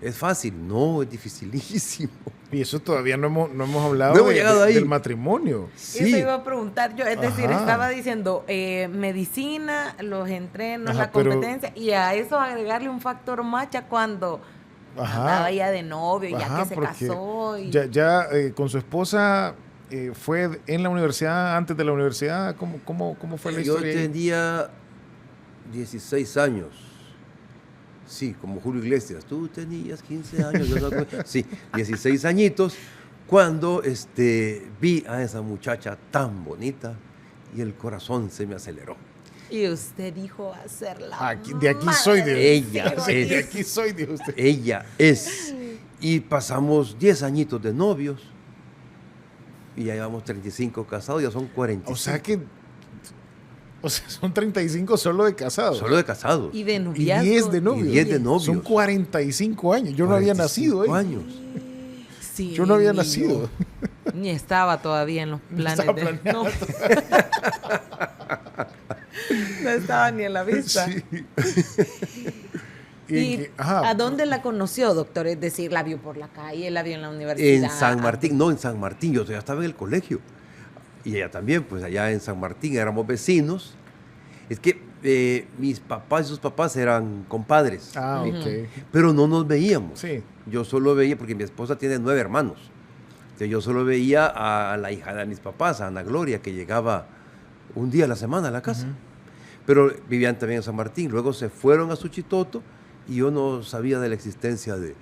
S3: ¿Es fácil? No, es dificilísimo.
S1: Y eso todavía no hemos hablado
S3: No hemos llegado ahí.
S1: Del matrimonio.
S3: Sí.
S2: Eso iba a preguntar yo, es decir,
S1: Ajá.
S2: estaba diciendo medicina, los entrenos,
S1: Ajá,
S2: la competencia, y a eso agregarle un factor macha cuando andaba ya de novio,
S1: Ajá,
S2: ya que se
S1: porque
S2: casó. Y...
S1: Ya con su esposa fue en la universidad, antes de la universidad, ¿cómo fue la historia?
S3: Yo tenía 16 años. Sí, como Julio Iglesias. Tú tenías 15 años. Yo no sí, 16 añitos. Cuando vi a esa muchacha tan bonita y el corazón se me aceleró.
S2: Y usted dijo hacerla.
S1: De aquí soy de
S3: ella.
S1: De aquí soy de usted.
S3: Ella es. Y pasamos 10 añitos de novios. Y ya llevamos 35 casados, ya son 45.
S1: O sea, son 35 solo de casados.
S3: Solo de casados.
S2: Y de
S1: Y
S2: noviazgo.
S1: 10 de novios.
S3: Y 10 de novios.
S1: Son 45 años. Yo no había nacido.
S3: 45 años.
S2: Sí.
S1: Yo no había nacido.
S2: Ni estaba todavía en los planes.
S1: Estaba planeado.
S2: No. No estaba ni en la vista.
S1: Sí.
S2: ¿Y a dónde la conoció, doctor? Es decir, ¿la vio por la calle, la vio en la universidad?
S3: En San Martín, no, en San Martín, yo ya estaba en el colegio. Y ella también, pues allá en San Martín éramos vecinos. Es que mis papás y sus papás eran compadres.
S1: Ah, ok.
S3: Pero no nos veíamos.
S1: Sí.
S3: Yo solo veía, porque mi esposa tiene 9 hermanos. Entonces yo solo veía a la hija de mis papás, a Ana Gloria, que llegaba un día a la semana a la casa. Pero vivían también en San Martín. Luego se fueron a Suchitoto y yo no sabía de la existencia de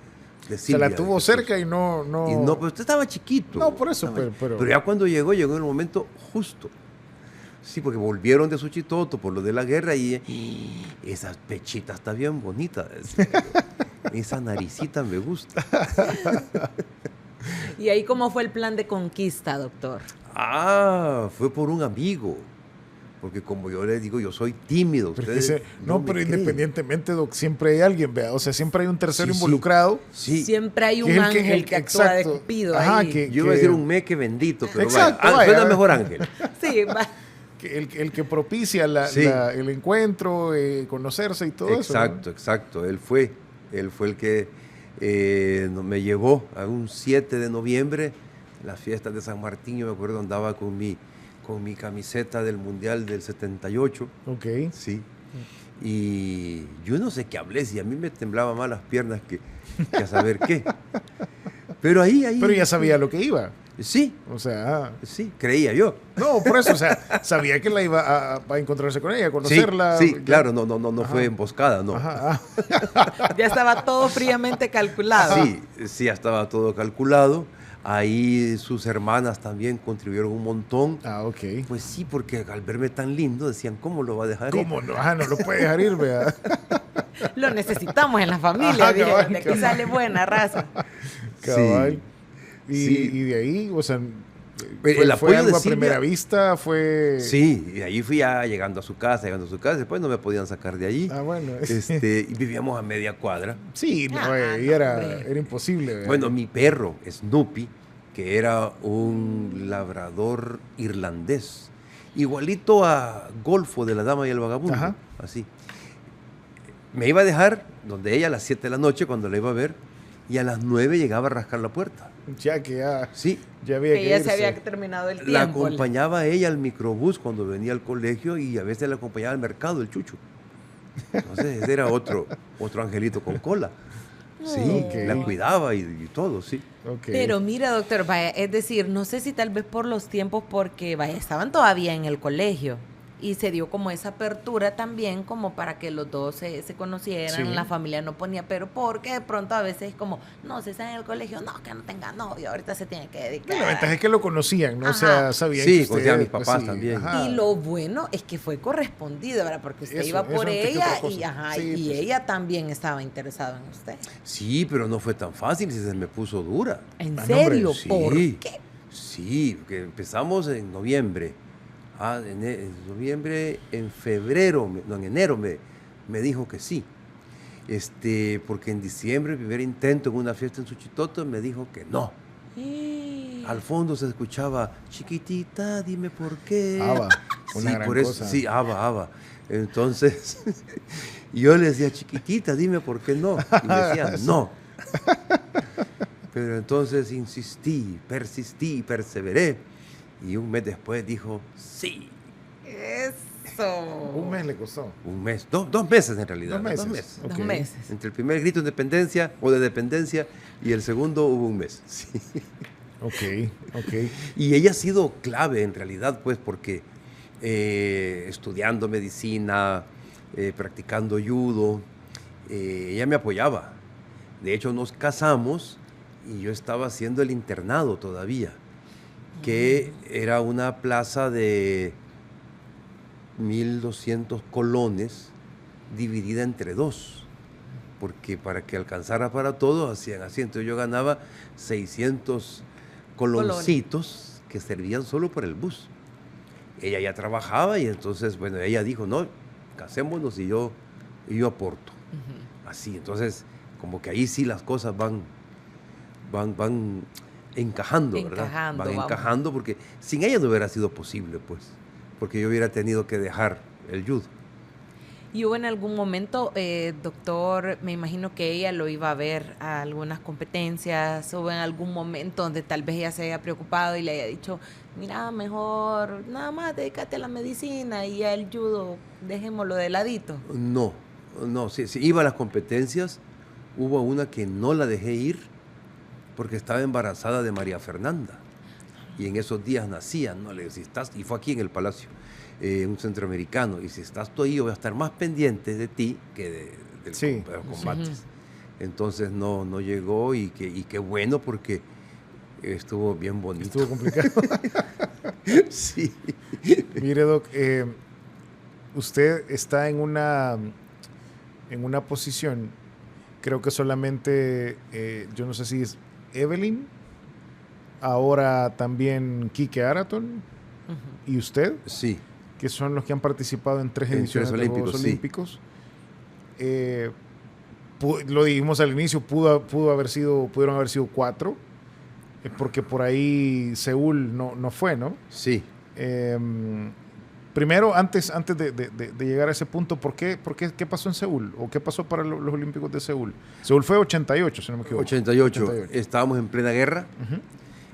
S3: Silvia.
S1: Se la tuvo cerca y no...
S3: Y no, pero usted estaba chiquito.
S1: No, por eso, pero
S3: ya cuando llegó en el momento justo. Sí, porque volvieron de Suchitoto por lo de la guerra y esas pechitas está bien bonitas. Esa naricita me gusta.
S2: ¿Y ahí cómo fue el plan de conquista, doctor?
S3: Fue por un amigo. Porque como yo le digo, yo soy tímido. Ustedes
S1: pero
S3: me creen.
S1: independientemente, Doc, siempre hay alguien, ¿vea? O sea, siempre hay un tercero involucrado.
S3: Sí.
S2: Siempre hay un
S1: Que es
S2: ángel que actúa de
S1: exacto.
S2: Cupido
S1: Ajá,
S2: ahí.
S3: Yo iba a decir un meque bendito, pero
S1: Exacto,
S3: vaya, suena
S1: vaya.
S3: mejor ángel.
S2: Sí, va.
S1: El que propicia
S3: Sí.
S1: el encuentro, conocerse y todo eso.
S3: Exacto. Él fue el que me llevó a un 7 de noviembre, las fiestas de San Martín. Yo me acuerdo, andaba con mi camiseta del Mundial del 78.
S1: Ok.
S3: Sí. Y yo no sé qué hablé, si a mí me temblaban más las piernas que a saber qué. Pero ahí.
S1: Pero ya sabía lo que iba.
S3: Sí.
S1: O sea,
S3: Sí, creía yo.
S1: no, por eso, o sea, sabía que la iba a encontrarse con ella, a conocerla.
S3: Sí, claro, no fue emboscada, no.
S1: Ajá.
S2: Ya estaba todo fríamente calculado.
S3: Sí, ya estaba todo calculado. Ahí sus hermanas también contribuyeron un montón.
S1: Ah, ok.
S3: Pues sí, porque al verme tan lindo decían, ¿cómo lo va a dejar ir?
S1: ¿Cómo no? No lo puede dejar ir, vea.
S2: Lo necesitamos en la familia,
S1: Ajá,
S2: dijeron,
S1: cabal,
S2: de aquí
S1: cabal.
S2: sale buena raza.
S1: Cabal.
S3: Sí.
S1: Y de ahí, o sea,
S3: El
S1: fue
S3: apoyo
S1: algo
S3: de
S1: a
S3: Silvia-
S1: primera vista, fue...
S3: Sí, y ahí fui ya llegando a su casa, después no me podían sacar de allí.
S1: Ah, bueno.
S3: Y vivíamos a media cuadra.
S1: Sí, no,
S2: Ah,
S1: y
S2: no,
S1: era
S2: hombre.
S1: imposible. ¿verdad?
S3: Bueno, mi perro, Snoopy, que era un labrador irlandés, igualito a Golfo de la Dama y el Vagabundo,
S1: Ajá.
S3: así. Me iba a dejar donde ella a las 7 de la noche, cuando la iba a ver, y a las 9 llegaba a rascar la puerta.
S1: Ya que
S3: Sí.
S1: ya había
S2: Que
S1: que
S2: ya
S1: irse.
S2: se había terminado el tiempo.
S3: La acompañaba ella al microbús cuando venía al colegio y a veces la acompañaba al mercado, el chucho. Entonces ese era otro angelito con cola. Sí,
S1: Ok.
S3: la cuidaba y todo, sí.
S1: Ok.
S2: Pero mira, doctor, vaya, es decir, no sé si tal vez por los tiempos, porque vaya, estaban todavía en el colegio y se dio como esa apertura también como para que los dos se conocieran,
S1: Sí.
S2: la familia no ponía, pero porque de pronto a veces es como, no, si está en el colegio, no, que no tenga novio, ahorita se tiene que dedicar.
S1: La ventaja es que lo conocían, ¿no? O
S2: Ajá.
S1: sea, sabían
S3: Sí,
S1: que usted,
S3: conocían a mis
S1: pues,
S3: papás
S1: sí,
S3: también.
S1: ajá.
S2: Y lo bueno es que fue correspondido, ¿verdad? Porque usted
S1: Eso,
S2: iba por
S1: antes que
S2: ella
S1: otra cosa.
S2: y, ajá,
S1: Sí,
S2: y
S1: pues, sí.
S2: ella también estaba interesada en usted.
S3: Sí, pero no fue tan fácil, si se me puso dura.
S2: ¿En
S1: Ah, no, hombre,
S2: serio?
S3: Sí.
S2: ¿Por qué?
S3: Sí, porque empezamos en noviembre. En noviembre, en febrero, no, en enero me dijo que sí. Porque en diciembre, el primer intento en una fiesta en Suchitoto, me dijo que no. Al fondo se escuchaba, chiquitita, dime por qué.
S1: Ava, una
S3: Sí,
S1: gran
S3: por eso,
S1: cosa.
S3: sí, Ava. Entonces, yo le decía, chiquitita, dime por qué no. Y me decía, no. Pero entonces insistí, persistí, perseveré. Y un mes después dijo, sí.
S2: Eso.
S1: Un mes le costó.
S3: Un mes, 2 meses en realidad.
S1: 2 meses.
S3: 2 meses.
S1: Ok.
S2: 2 meses.
S3: Entre el primer grito de independencia o de dependencia y el segundo hubo un mes. Sí.
S1: Ok.
S3: Y ella ha sido clave en realidad, pues, porque estudiando medicina, practicando judo, ella me apoyaba. De hecho, nos casamos y yo estaba haciendo el internado todavía, que era una plaza de 1.200 colones dividida entre 2, porque para que alcanzara para todos hacían así. Entonces yo ganaba 600 coloncitos que servían solo para el bus. Ella ya trabajaba y entonces, bueno, ella dijo, no, casémonos y yo aporto. Así, entonces, como que ahí sí las cosas van encajando, ¿verdad?
S2: Encajando,
S3: Van
S2: vamos.
S3: encajando porque sin ella no hubiera sido posible, pues, porque yo hubiera tenido que dejar el judo.
S2: Y hubo en algún momento, doctor, me imagino que ella lo iba a ver a algunas competencias, hubo en algún momento donde tal vez ella se haya preocupado y le haya dicho, mira, mejor nada más dedícate a la medicina y al judo dejémoslo de ladito.
S3: No, sí, iba a las competencias, hubo una que no la dejé ir porque estaba embarazada de María Fernanda y en esos días nacía, no le si estás, y fue aquí en el Palacio, un centroamericano, y si estás tú ahí yo voy a estar más pendiente de ti que de los combates. Entonces no llegó y qué bueno porque estuvo bien bonito.
S1: Estuvo complicado.
S3: Sí.
S1: Mire, Doc, usted está en una posición, creo que solamente, yo no sé si es Evelyn, ahora también Quique Araton y usted,
S3: Sí.
S1: que son los que han participado en 3
S3: En
S1: ediciones
S3: 3
S1: de los Juegos
S3: olímpicos, sí.
S1: Olímpicos. Lo dijimos al inicio, pudieron haber sido 4, porque por ahí Seúl no fue, ¿no?
S3: Sí.
S1: Primero, antes de llegar a ese punto, ¿qué pasó en Seúl? ¿O qué pasó para los Olímpicos de Seúl? Seúl fue 88, si no me equivoco.
S3: 88. Estábamos en plena guerra.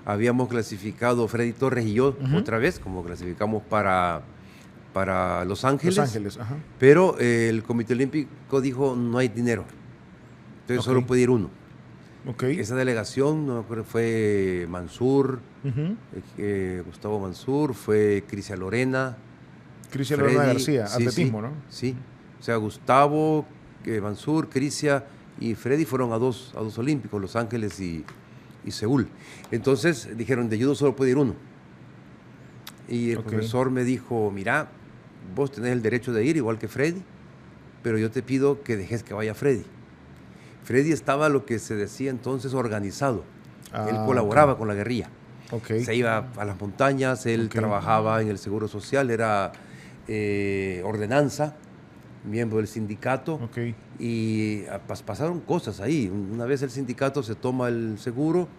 S3: Habíamos clasificado Freddy Torres y yo otra vez, como clasificamos para Los Ángeles.
S1: Los Ángeles, ajá.
S3: Pero el Comité Olímpico dijo no hay dinero. Entonces solo puede ir uno.
S1: Okay.
S3: Esa delegación, no me acuerdo, fue Mansur, Gustavo Mansur, fue Crisia Lorena.
S1: Crisia Lorena García,
S3: sí,
S1: atletismo,
S3: sí,
S1: ¿no?
S3: Sí. O sea, Gustavo, Mansur, Crisia y Freddy fueron a dos olímpicos, Los Ángeles y Seúl. Entonces dijeron, de judo solo puede ir uno. Y el profesor me dijo, mira, vos tenés el derecho de ir igual que Freddy, pero yo te pido que dejes que vaya Freddy. Freddy estaba lo que se decía entonces organizado. Él colaboraba con la guerrilla. Se iba a las montañas, él trabajaba en el Seguro Social, era ordenanza, miembro del sindicato. Y pasaron cosas ahí. Una vez el sindicato se toma el seguro,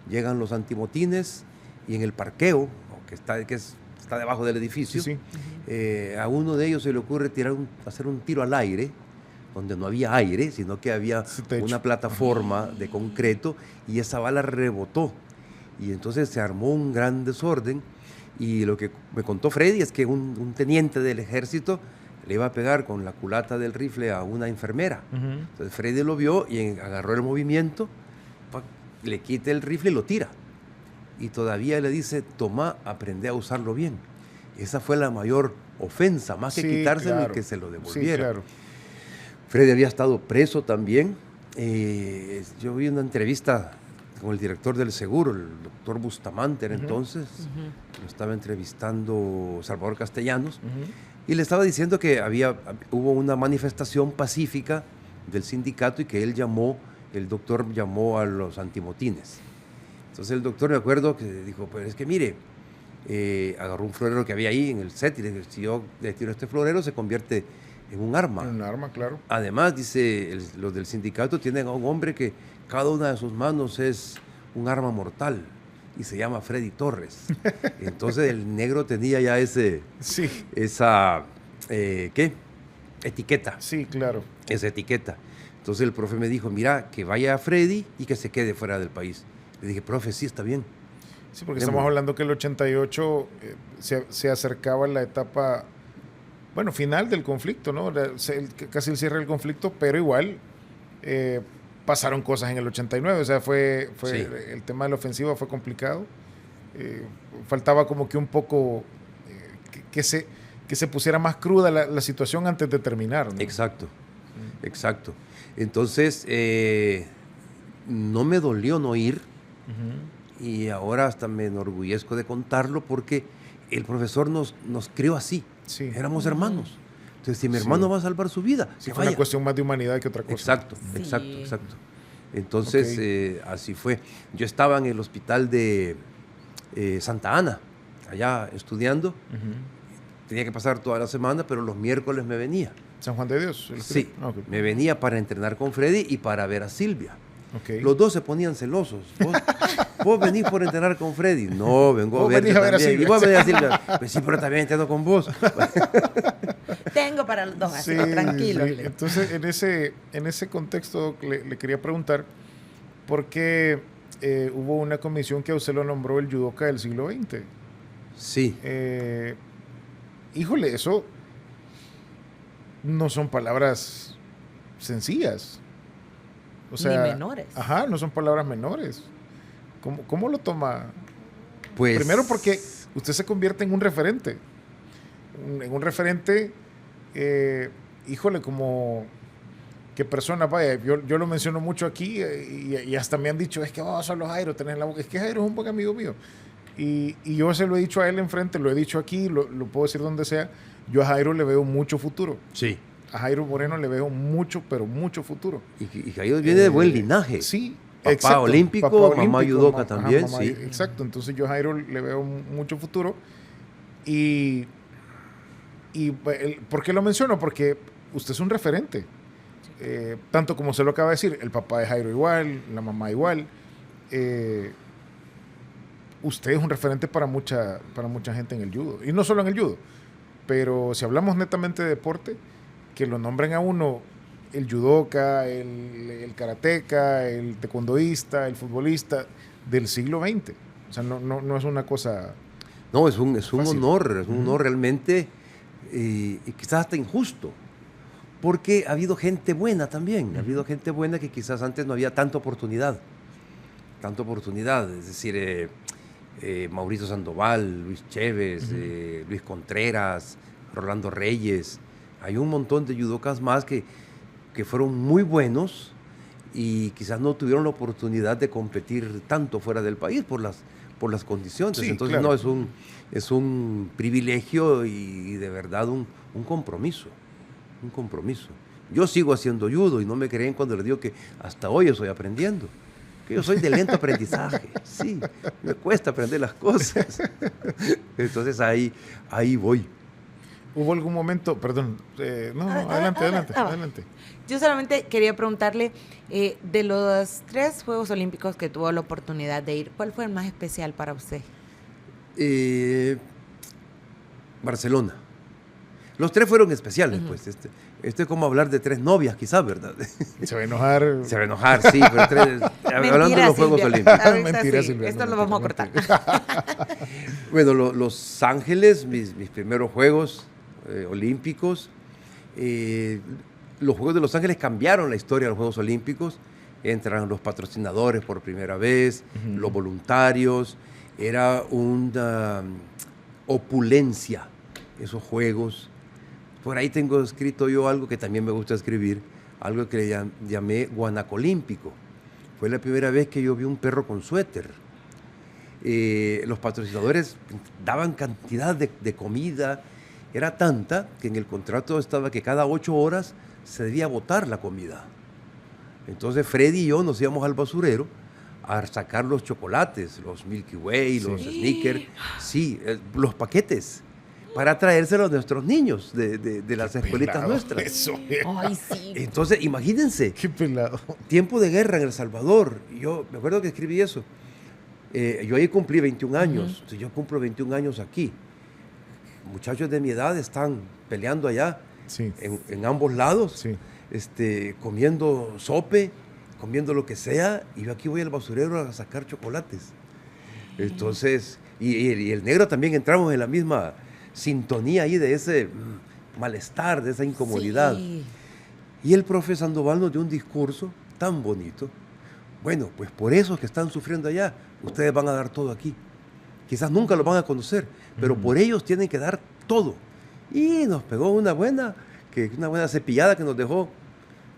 S3: llegan los antimotines y en el parqueo, que está debajo del edificio, a uno de ellos se le ocurre hacer un tiro al aire donde no había aire, sino que había
S1: techo.
S3: una plataforma de concreto y esa bala rebotó. Y entonces se armó un gran desorden y lo que me contó Freddy es que un teniente del ejército le iba a pegar con la culata del rifle a una enfermera. Entonces Freddy lo vio y agarró el movimiento, le quita el rifle y lo tira. Y todavía le dice, toma, aprende a usarlo bien. Esa fue la mayor ofensa, más que quitárselo, claro, y que se lo devolviera. Sí, claro. Freddy había estado preso también. Yo vi una entrevista con el director del seguro, el doctor Bustamante, entonces, lo estaba entrevistando Salvador Castellanos, y le estaba diciendo que hubo una manifestación pacífica del sindicato y que el doctor llamó a los antimotines. Entonces el doctor, me acuerdo, que dijo, pues es que mire, agarró un florero que había ahí en el set y le dijo, si yo le tiro este florero se convierte en un arma.
S1: En un arma, claro.
S3: Además, dice, los del sindicato tienen a un hombre que cada una de sus manos es un arma mortal y se llama Freddy Torres. Entonces el negro tenía ya esa etiqueta.
S1: Sí, claro.
S3: Esa etiqueta. Entonces el profe me dijo, mira, que vaya a Freddy y que se quede fuera del país. Le dije, profe, sí, está bien.
S1: Sí, porque estamos hablando que el 88 se acercaba la etapa, bueno, final del conflicto, ¿no? Casi el cierre del conflicto, pero igual pasaron cosas en el 89, o sea, el tema de la ofensiva fue complicado. Faltaba como que un poco que se pusiera más cruda la situación antes de terminar, ¿no?
S3: Exacto. Entonces, no me dolió no ir, y ahora hasta me enorgullezco de contarlo porque el profesor nos crió así, éramos hermanos. Entonces, si mi hermano va a salvar su vida,
S1: sí, fue una cuestión más de humanidad que otra cosa.
S3: Exacto. Entonces, así fue. Yo estaba en el hospital de Santa Ana, allá estudiando. Tenía que pasar toda la semana, pero los miércoles me venía.
S1: ¿San Juan de Dios?
S3: Sí, me venía para entrenar con Freddy y para ver a Silvia.
S1: Los
S3: dos se ponían celosos. ¿Vos venís por entrenar con Freddy? No, vengo a verte también.
S1: Silvia.
S3: Y vos venís a Silvia. Pues sí, pero también entreno con vos.
S2: Tengo para los dos, así que tranquilo.
S1: Sí. Entonces, en ese contexto le quería preguntar, ¿por qué hubo una comisión que a usted lo nombró el judoka del siglo XX?
S3: Sí.
S1: Híjole, eso no son palabras sencillas. O sea,
S2: ni menores.
S1: Ajá, no son palabras menores. ¿Cómo lo toma?
S3: Pues,
S1: primero porque usted se convierte en un referente. En un referente, híjole, como qué persona, vaya, yo lo menciono mucho aquí y hasta me han dicho, es que solo Jairo, tenés la boca. Es que Jairo es un buen amigo mío. Y yo se lo he dicho a él enfrente, lo he dicho aquí, lo puedo decir donde sea. Yo a Jairo le veo mucho futuro.
S3: Sí.
S1: A Jairo Moreno le veo mucho, pero mucho futuro.
S3: Y Jairo viene de buen linaje.
S1: Sí.
S3: Papá olímpico, mamá judoka también.
S1: Mamá, sí. Exacto. Entonces yo a Jairo le veo mucho futuro. Y ¿por qué lo menciono? Porque usted es un referente. Tanto como se lo acaba de decir, el papá de Jairo igual, la mamá igual. Usted es un referente para mucha gente en el judo. Y no solo en el judo. Pero si hablamos netamente de deporte, que lo nombren a uno el judoka, el karateca, el taekwondoísta, el futbolista del siglo XX. O sea, no es una cosa...
S3: No, es un honor, es un honor realmente, y quizás hasta injusto, porque ha habido gente buena también, ha habido gente buena que quizás antes no había tanta oportunidad, es decir, Mauricio Sandoval, Luis Chévez, Luis Contreras, Rolando Reyes. Hay un montón de judokas más que fueron muy buenos y quizás no tuvieron la oportunidad de competir tanto fuera del país por las condiciones.
S1: Sí,
S3: entonces,
S1: claro.
S3: no, es un privilegio y de verdad un compromiso. Un compromiso. Yo sigo haciendo judo y no me creen cuando les digo que hasta hoy estoy aprendiendo. Que yo soy de lento aprendizaje. Sí, me cuesta aprender las cosas. Entonces ahí voy.
S1: ¿Hubo algún momento, perdón, adelante.
S2: Yo solamente quería preguntarle, de los 3 Juegos Olímpicos que tuvo la oportunidad de ir, ¿cuál fue el más especial para usted?
S3: Barcelona. Los tres fueron especiales, pues. Esto es como hablar de tres novias, quizás, ¿verdad?
S1: Se va a enojar.
S3: Se va a enojar, sí, pero hablando de los Juegos Olímpicos.
S1: Mentira,
S2: sí.
S1: Silvia,
S2: Esto
S1: no,
S2: lo vamos a
S1: mentira,
S2: cortar.
S3: Bueno, Los Ángeles, mis primeros Juegos Olímpicos. Los Juegos de Los Ángeles cambiaron la historia de los Juegos Olímpicos. Entran los patrocinadores por primera vez, los voluntarios. Era una opulencia esos Juegos. Por ahí tengo escrito yo algo que también me gusta escribir, algo que le llamé guanacolímpico. Fue la primera vez que yo vi un perro con suéter. Los patrocinadores daban cantidad de comida. Era tanta que en el contrato estaba que cada 8 horas se debía botar la comida. Entonces Freddy y yo nos íbamos al basurero a sacar los chocolates, los Milky Way, los Snickers, sí, los paquetes, para traérselos a nuestros niños de las escuelitas nuestras.
S1: Eso,
S2: Ay, sí.
S3: Entonces, imagínense,
S1: qué pelado.
S3: tiempo de guerra en El Salvador. Yo me acuerdo que escribí eso. Yo ahí cumplí 21 años, entonces yo cumplo 21 años aquí. Muchachos de mi edad están peleando allá,
S1: Sí.
S3: en ambos lados,
S1: Sí.
S3: comiendo sope, comiendo lo que sea, y yo aquí voy al basurero a sacar chocolates. Entonces, y el negro también entramos en la misma sintonía ahí de ese malestar, de esa incomodidad.
S2: Sí.
S3: Y el profe Sandoval nos dio un discurso tan bonito. Bueno, pues por eso que están sufriendo allá, ustedes van a dar todo aquí. Quizás nunca lo van a conocer, pero por ellos tienen que dar todo. Y nos pegó una buena cepillada que nos dejó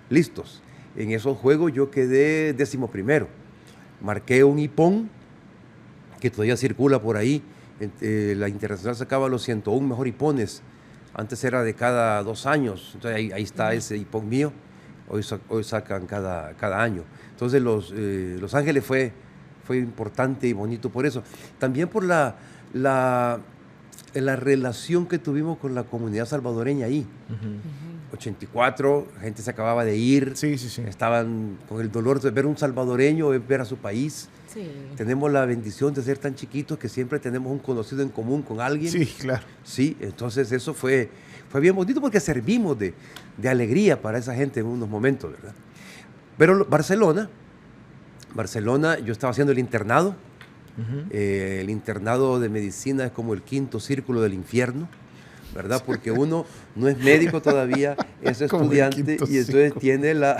S3: listos. En esos juegos yo quedé 11º. Marqué un hipón que todavía circula por ahí. La Internacional sacaba los 101 mejor hipones. Antes era de cada 2 años. Entonces ahí está ese hipón mío. Hoy sacan cada año. Entonces Los Ángeles fue importante y bonito por eso. También por la relación que tuvimos con la comunidad salvadoreña ahí. 84, la gente se acababa de ir.
S1: Sí, sí, sí.
S3: Estaban con el dolor de ver un salvadoreño, ver a su país.
S2: Sí.
S3: Tenemos la bendición de ser tan chiquitos que siempre tenemos un conocido en común con alguien.
S1: Sí, claro.
S3: Sí, entonces eso fue bien bonito porque servimos de alegría para esa gente en unos momentos, ¿verdad? Pero Barcelona, yo estaba haciendo el internado. El internado de medicina es como el 5.º círculo del infierno, ¿verdad? Porque uno no es médico todavía, es estudiante y entonces tiene la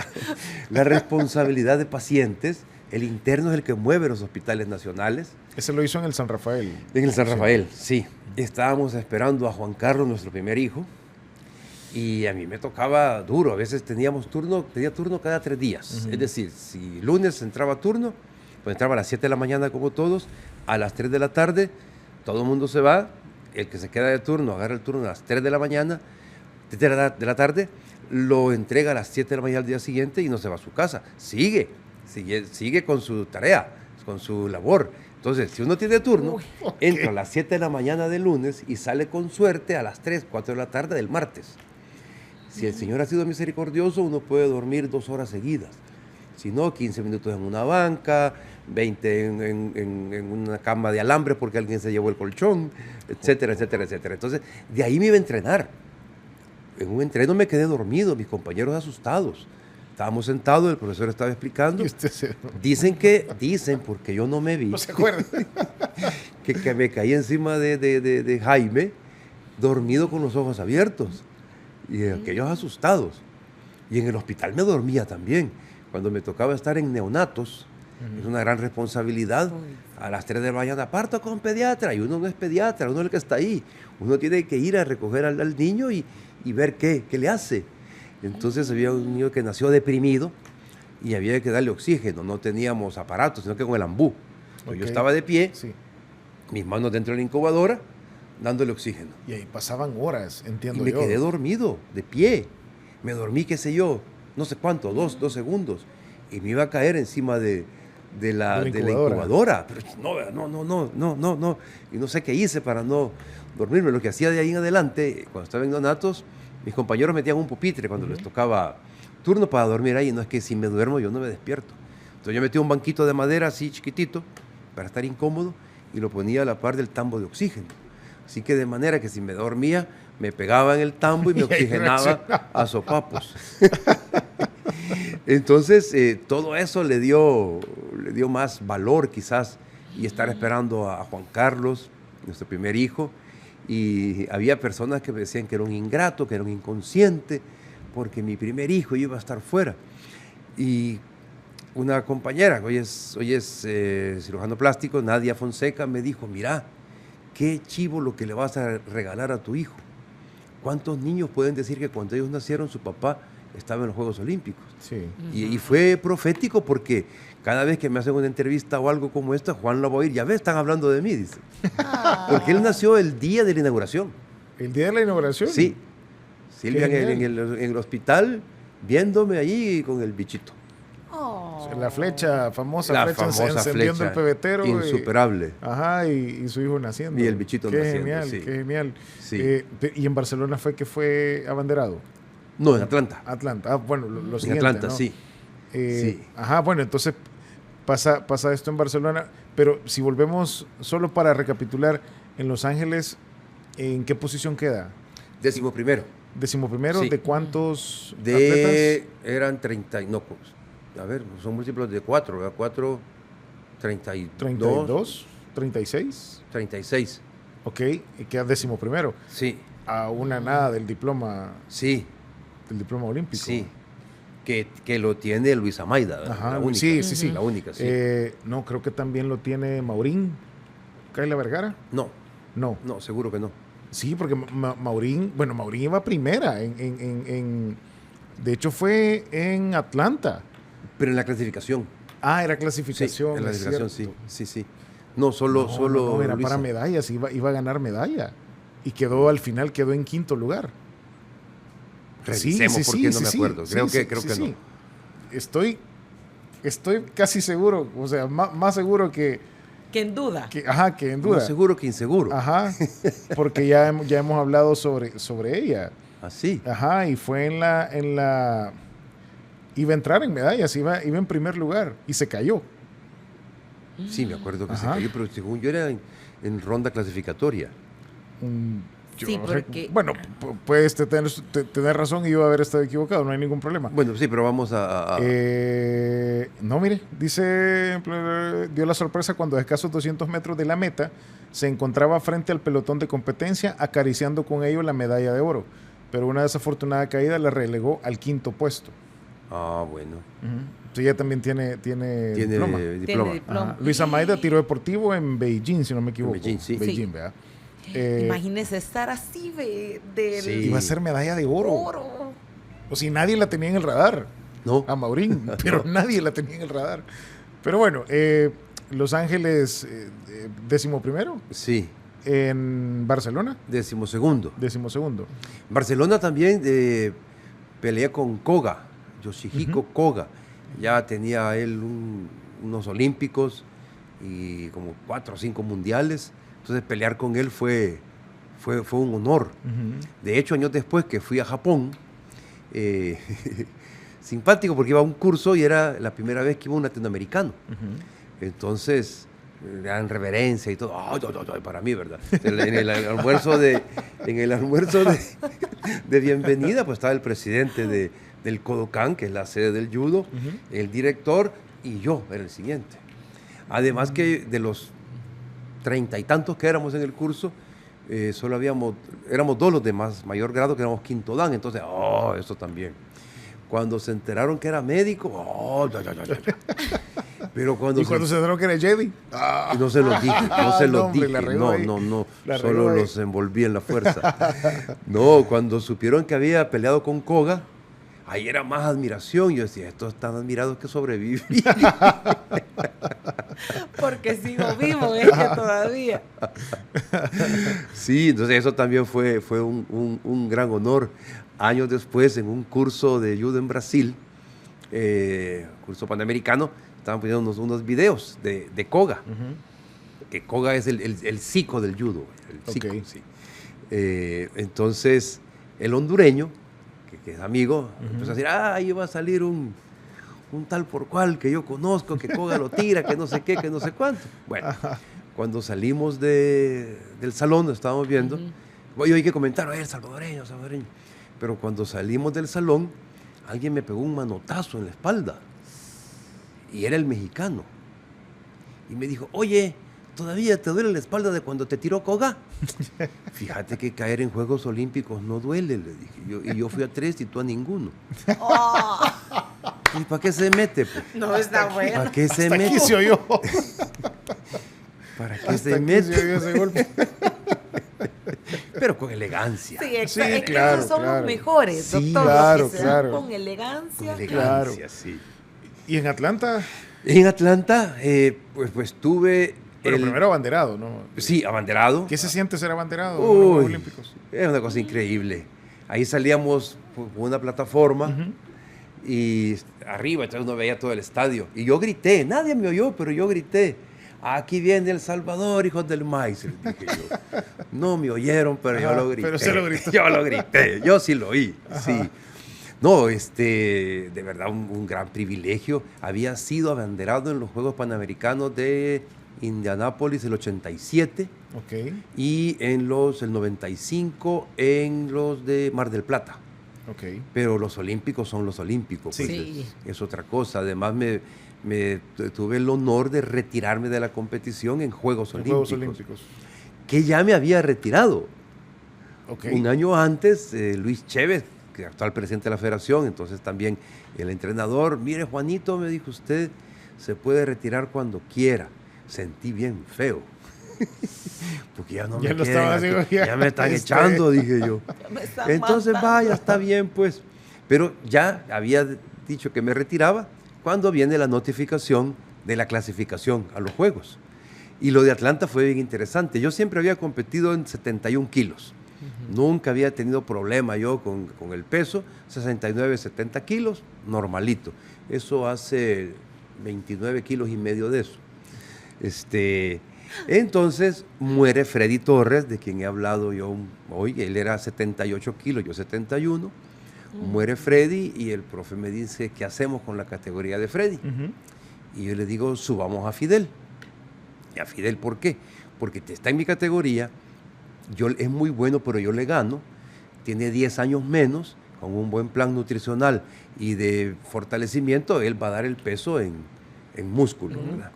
S3: responsabilidad de pacientes. El interno es el que mueve los hospitales nacionales.
S1: Ese lo hizo en el San Rafael.
S3: En el San Rafael, sí. Estábamos esperando a Juan Carlos, nuestro primer hijo, y a mí me tocaba duro. A veces tenía turno cada 3 días. Es decir, si lunes entraba turno, pues entraba a las 7 de la mañana como todos, a las 3 de la tarde, todo el mundo se va, el que se queda de turno agarra el turno a las 3 de la mañana, de la tarde, lo entrega a las 7 de la mañana al día siguiente y no se va a su casa. Sigue con su tarea, con su labor. Entonces, si uno tiene turno, entra a las 7 de la mañana del lunes y sale con suerte a las 3, 4 de la tarde del martes. Si el Señor ha sido misericordioso, uno puede dormir 2 horas seguidas. Si no, 15 minutos en una banca, 20 en una cama de alambre porque alguien se llevó el colchón, etcétera, etcétera, etcétera. Entonces, de ahí me iba a entrenar. En un entreno me quedé dormido, mis compañeros asustados. Estábamos sentados, el profesor estaba explicando. Dicen, porque yo no me vi.
S1: No se acuerdan.
S3: que me caí encima de Jaime, dormido con los ojos abiertos. Y aquellos asustados. Y en el hospital me dormía también. Cuando me tocaba estar en neonatos, es una gran responsabilidad. A las 3 de la mañana parto con pediatra, y uno no es pediatra, uno es el que está ahí. Uno tiene que ir a recoger al niño y ver qué le hace. Entonces había un niño que nació deprimido y había que darle oxígeno. No teníamos aparatos, sino que con el ambú. Yo estaba de pie, mis manos dentro de la incubadora, dándole oxígeno.
S1: Y ahí pasaban horas, entiendo yo.
S3: Y me quedé dormido, de pie. Me dormí, qué sé yo, no sé cuánto, 2 segundos. Y me iba a caer encima de la incubadora. Pero no. Y no sé qué hice para no dormirme. Lo que hacía de ahí en adelante, cuando estaba en neonatos, mis compañeros metían un pupitre cuando les tocaba turno para dormir ahí. No es que si me duermo yo no me despierto. Entonces yo metí un banquito de madera así chiquitito para estar incómodo y lo ponía a la par del tambo de oxígeno. Así que de manera que si me dormía, me pegaba en el tambo y me oxigenaba a sopapos. Entonces, todo eso le dio más valor quizás, y estar esperando a Juan Carlos, nuestro primer hijo, y había personas que me decían que era un ingrato, que era un inconsciente, porque mi primer hijo iba a estar fuera. Y una compañera, hoy es cirujano plástico, Nadia Fonseca, me dijo, mira, qué chivo lo que le vas a regalar a tu hijo. ¿Cuántos niños pueden decir que cuando ellos nacieron su papá estaba en los Juegos Olímpicos?
S1: Sí.
S3: Y fue profético porque cada vez que me hacen una entrevista o algo como esta, Juan la va a oír, ya ves, están hablando de mí, dice. Porque él nació el día de la inauguración.
S1: ¿El día de la inauguración?
S3: Sí. Silvia en el hospital, viéndome allí con el bichito.
S1: La flecha, famosa encendiendo
S3: flecha,
S1: el pebetero.
S3: Insuperable.
S1: Y su hijo naciendo.
S3: Y el bichito naciendo.
S1: Genial,
S3: sí.
S1: qué genial.
S3: Sí.
S1: ¿Y en Barcelona fue abanderado?
S3: No, en Atlanta.
S1: Atlanta. Bueno, lo
S3: en
S1: siguiente,
S3: Atlanta,
S1: ¿no?
S3: sí. Sí.
S1: Bueno, entonces pasa esto en Barcelona, pero si volvemos solo para recapitular, en Los Ángeles, ¿en qué posición queda?
S3: 11º.
S1: 11º,
S3: Sí.
S1: ¿de cuántos atletas?
S3: Eran 30, no, a ver, son múltiplos de 4, ¿verdad? 4, 32.
S1: 32, 36.
S3: 36.
S1: Ok, y queda 11º.
S3: Sí.
S1: A una nada del diploma olímpico.
S3: Sí. Que lo tiene Luisa Maida,
S1: Ajá,
S3: la única.
S1: sí.
S3: La única, sí.
S1: No, creo que también lo tiene Maurín. ¿Kayla Vergara?
S3: No,
S1: No.
S3: seguro que no.
S1: Sí, porque Maurín iba primera. De hecho, fue en Atlanta.
S3: Pero en la clasificación.
S1: Era clasificación.
S3: Sí, en la
S1: es
S3: clasificación,
S1: cierto.
S3: sí. No, solo
S1: No, era
S3: Luisa.
S1: para medallas, iba a ganar medalla. Y al final quedó en 5º lugar.
S3: Revisemos porque no me acuerdo. Creo que no.
S1: Estoy casi seguro, o sea, más seguro que
S2: en duda.
S1: que en duda.
S3: Más seguro que inseguro.
S1: Aja, porque ya hemos hablado sobre ella.
S3: Así.
S1: Ajá, y fue en la iba a entrar en medallas, iba en primer lugar y se cayó.
S3: Sí, me acuerdo que se
S1: Ajá.
S3: cayó, pero según yo era en ronda clasificatoria.
S2: Sí, porque...
S1: Bueno, puedes tener razón y yo haber estado equivocado, no hay ningún problema.
S3: Bueno, sí, pero vamos a...
S1: No, mire, dice, dio la sorpresa cuando a escasos 200 metros de la meta se encontraba frente al pelotón de competencia acariciando con ello la medalla de oro, pero una desafortunada caída la relegó al 5º puesto.
S3: Bueno.
S1: Entonces ella también tiene diploma.
S2: Tiene diploma.
S1: Luisa Maida, tiro deportivo en Beijing, si no me equivoco.
S3: En Beijing, sí.
S1: Beijing, ¿verdad?
S2: Imagínese estar así del
S3: Sí.
S1: Iba a ser medalla de oro. O si nadie la tenía en el radar.
S3: No.
S1: A Maurín, pero nadie la tenía en el radar. Pero bueno, Los Ángeles, 11º.
S3: Sí.
S1: En Barcelona,
S3: 12º.
S1: 12º.
S3: Barcelona también peleé con Koga, Yoshihiko Koga. Ya tenía él unos olímpicos y como 4 o 5 mundiales. Entonces pelear con él fue un honor. De hecho, años después que fui a Japón, simpático porque iba a un curso y era la primera vez que iba un latinoamericano. Entonces, gran reverencia y todo. Para mí, ¿verdad? En el almuerzo de bienvenida, pues estaba el presidente del Kodokan, que es la sede del judo, el director, y yo era el siguiente. Además que de los 30 y tantos que éramos en el curso, solo éramos 2 los de mayor grado, que éramos quinto dan. Entonces, eso también. Cuando se enteraron que era médico, Pero cuando
S1: se enteraron que era Jedi,
S3: no se los dije,
S1: no,
S3: solo los envolví en la fuerza. No, cuando supieron que había peleado con Koga, ahí era más admiración. Yo decía, estos están admirados que sobreviví.
S2: Porque sigo vivo, es que todavía.
S3: Sí, entonces eso también fue un gran honor. Años después, en un curso de judo en Brasil, curso panamericano, estaban poniendo unos videos de Koga. Que Koga es el psico del judo. El psico, sí. Entonces, el hondureño, que es amigo, empezó a decir, ahí va a salir un tal por cual que yo conozco, que Koga lo tira, que no sé qué, que no sé cuánto. Bueno, cuando salimos del salón, estábamos viendo, Oye, hay que comentar, el salvadoreño. Pero cuando salimos del salón, alguien me pegó un manotazo en la espalda. Y era el mexicano. Y me dijo, oye, ¿todavía te duele la espalda de cuando te tiró Koga? Fíjate que caer en Juegos Olímpicos no duele, le dije yo. Y yo fui a 3 y tú a ninguno.
S2: Oh.
S3: ¿Y para qué se mete? Pues?
S2: No está bueno.
S3: ¿Para qué se
S1: Hasta
S3: mete?
S1: aquí se oyó.
S3: ¿Para qué
S1: Hasta
S3: se
S1: aquí
S3: mete?
S1: se oyó ese golpe.
S3: Pero con elegancia.
S2: Sí, exacto.
S1: Sí,
S2: Es que
S1: claro,
S2: esos son
S1: claro.
S2: los mejores,
S3: Sí,
S2: doctor.
S1: claro,
S2: los que se
S1: claro.
S2: dan con elegancia.
S3: Con elegancia,
S1: Claro.
S3: sí.
S1: Y en Atlanta,
S3: En Atlanta, pues tuve...
S1: pero primero abanderado, ¿no?
S3: Sí, abanderado.
S1: ¿Qué se siente ser abanderado en los
S3: Uy,
S1: Juegos Olímpicos?
S3: es una cosa increíble. Ahí salíamos por una plataforma y arriba, entonces uno veía todo el estadio. Y yo grité, nadie me oyó, pero yo grité. Aquí viene El Salvador, hijos del maíz, les dije yo. No me oyeron, pero yo lo grité.
S1: Pero se lo gritó.
S3: Yo lo grité, yo sí lo oí, sí. No, de verdad un gran privilegio. Había sido abanderado en los Juegos Panamericanos de Indianápolis el 87
S1: Ok,
S3: y en el 95 en los de Mar del Plata.
S1: ok.
S3: Pero los olímpicos son los olímpicos.
S1: Sí.
S3: Pues,
S2: Sí.
S3: es otra cosa. Además, me tuve el honor de retirarme de la competición en Juegos
S1: En
S3: Olímpicos,
S1: Juegos Olímpicos.
S3: que ya me había retirado.
S1: Ok.
S3: Un año antes, Luis Chévez, que actual presidente de la federación, entonces también el entrenador, mire Juanito, me dijo, usted se puede retirar cuando quiera. Sentí bien feo. Porque ya no
S1: Ya
S3: me
S1: lo
S3: quieren
S1: estaba
S3: aquí,
S1: haciendo,
S3: ya me están
S1: este.
S3: echando, dije yo.
S2: Me están
S3: Entonces
S2: matando.
S3: vaya, está bien pues. Pero ya había dicho que me retiraba cuando viene la notificación de la clasificación a los Juegos. Y lo de Atlanta fue bien interesante. Yo siempre había competido en 71 kilos. Nunca había tenido problema yo con el peso. 69, 70 kilos, normalito. Eso hace 29 kilos y medio de eso. Entonces muere Freddy Torres, de quien he hablado yo hoy. Él era 78 kilos, yo 71. Muere Freddy y el profe me dice, ¿qué hacemos con la categoría de Freddy? Y yo le digo, subamos a Fidel. ¿Y a Fidel por qué? Porque está en mi categoría, es muy bueno, pero yo le gano. Tiene 10 años menos, con un buen plan nutricional y de fortalecimiento, él va a dar el peso en músculo, ¿verdad?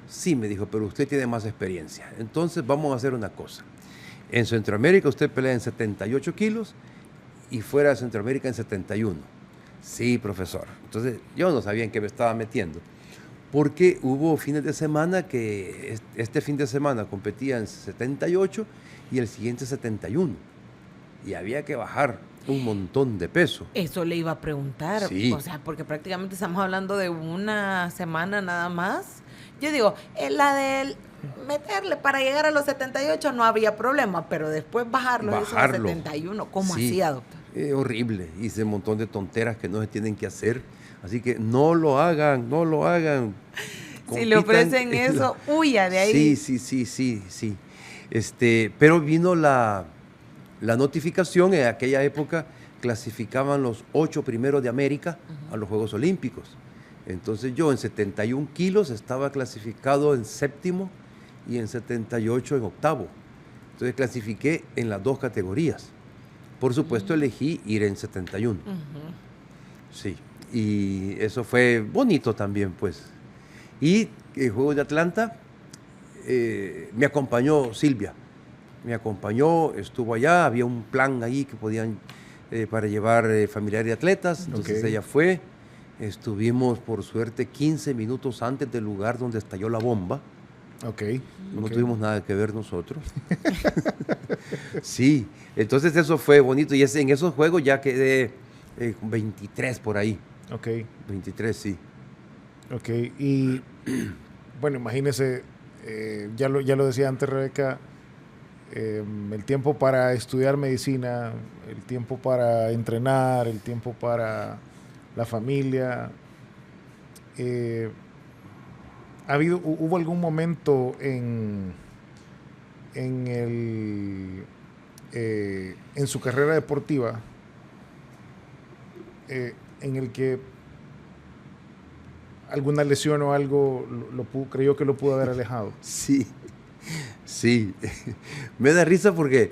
S3: Sí, me dijo, pero usted tiene más experiencia. Entonces vamos a hacer una cosa. En Centroamérica usted pelea en 78 kilos y fuera de Centroamérica en 71. Sí, profesor. Entonces yo no sabía en qué me estaba metiendo. Porque hubo fines de semana que este fin de semana competía en 78 y el siguiente 71. Y había que bajar un montón de peso.
S2: Eso le iba a preguntar.
S3: Sí.
S2: O sea, porque prácticamente estamos hablando de una semana nada más. Yo digo, la del meterle para llegar a los 78 no había problema, pero después bajarlo a esos 71, ¿cómo
S3: Sí.
S2: hacía, doctor?
S3: Horrible. Hice un montón de tonteras que no se tienen que hacer. Así que no lo hagan, no lo hagan.
S2: Si le ofrecen eso, huya de ahí.
S3: Sí. Pero vino la notificación. En aquella época clasificaban los 8 primeros de América a los Juegos Olímpicos. Entonces yo en 71 kilos estaba clasificado en séptimo y en 78 en octavo. Entonces clasifiqué en las dos categorías. Por supuesto elegí ir en 71. Sí, y eso fue bonito también, pues. Y el Juego de Atlanta me acompañó Silvia. Me acompañó, estuvo allá, había un plan ahí que podían para llevar familiares de atletas. Entonces ella fue. Estuvimos, por suerte, 15 minutos antes del lugar donde estalló la bomba. No tuvimos nada que ver nosotros. Sí, entonces eso fue bonito. Y en esos juegos ya quedé 23 por ahí. 23, sí.
S1: Y bueno, imagínese, ya lo decía antes Rebeca, el tiempo para estudiar medicina, el tiempo para entrenar, el tiempo para la familia. ¿Hubo algún momento en su carrera deportiva en el que alguna lesión o algo creyó que lo pudo haber alejado?
S3: Sí. Me da risa porque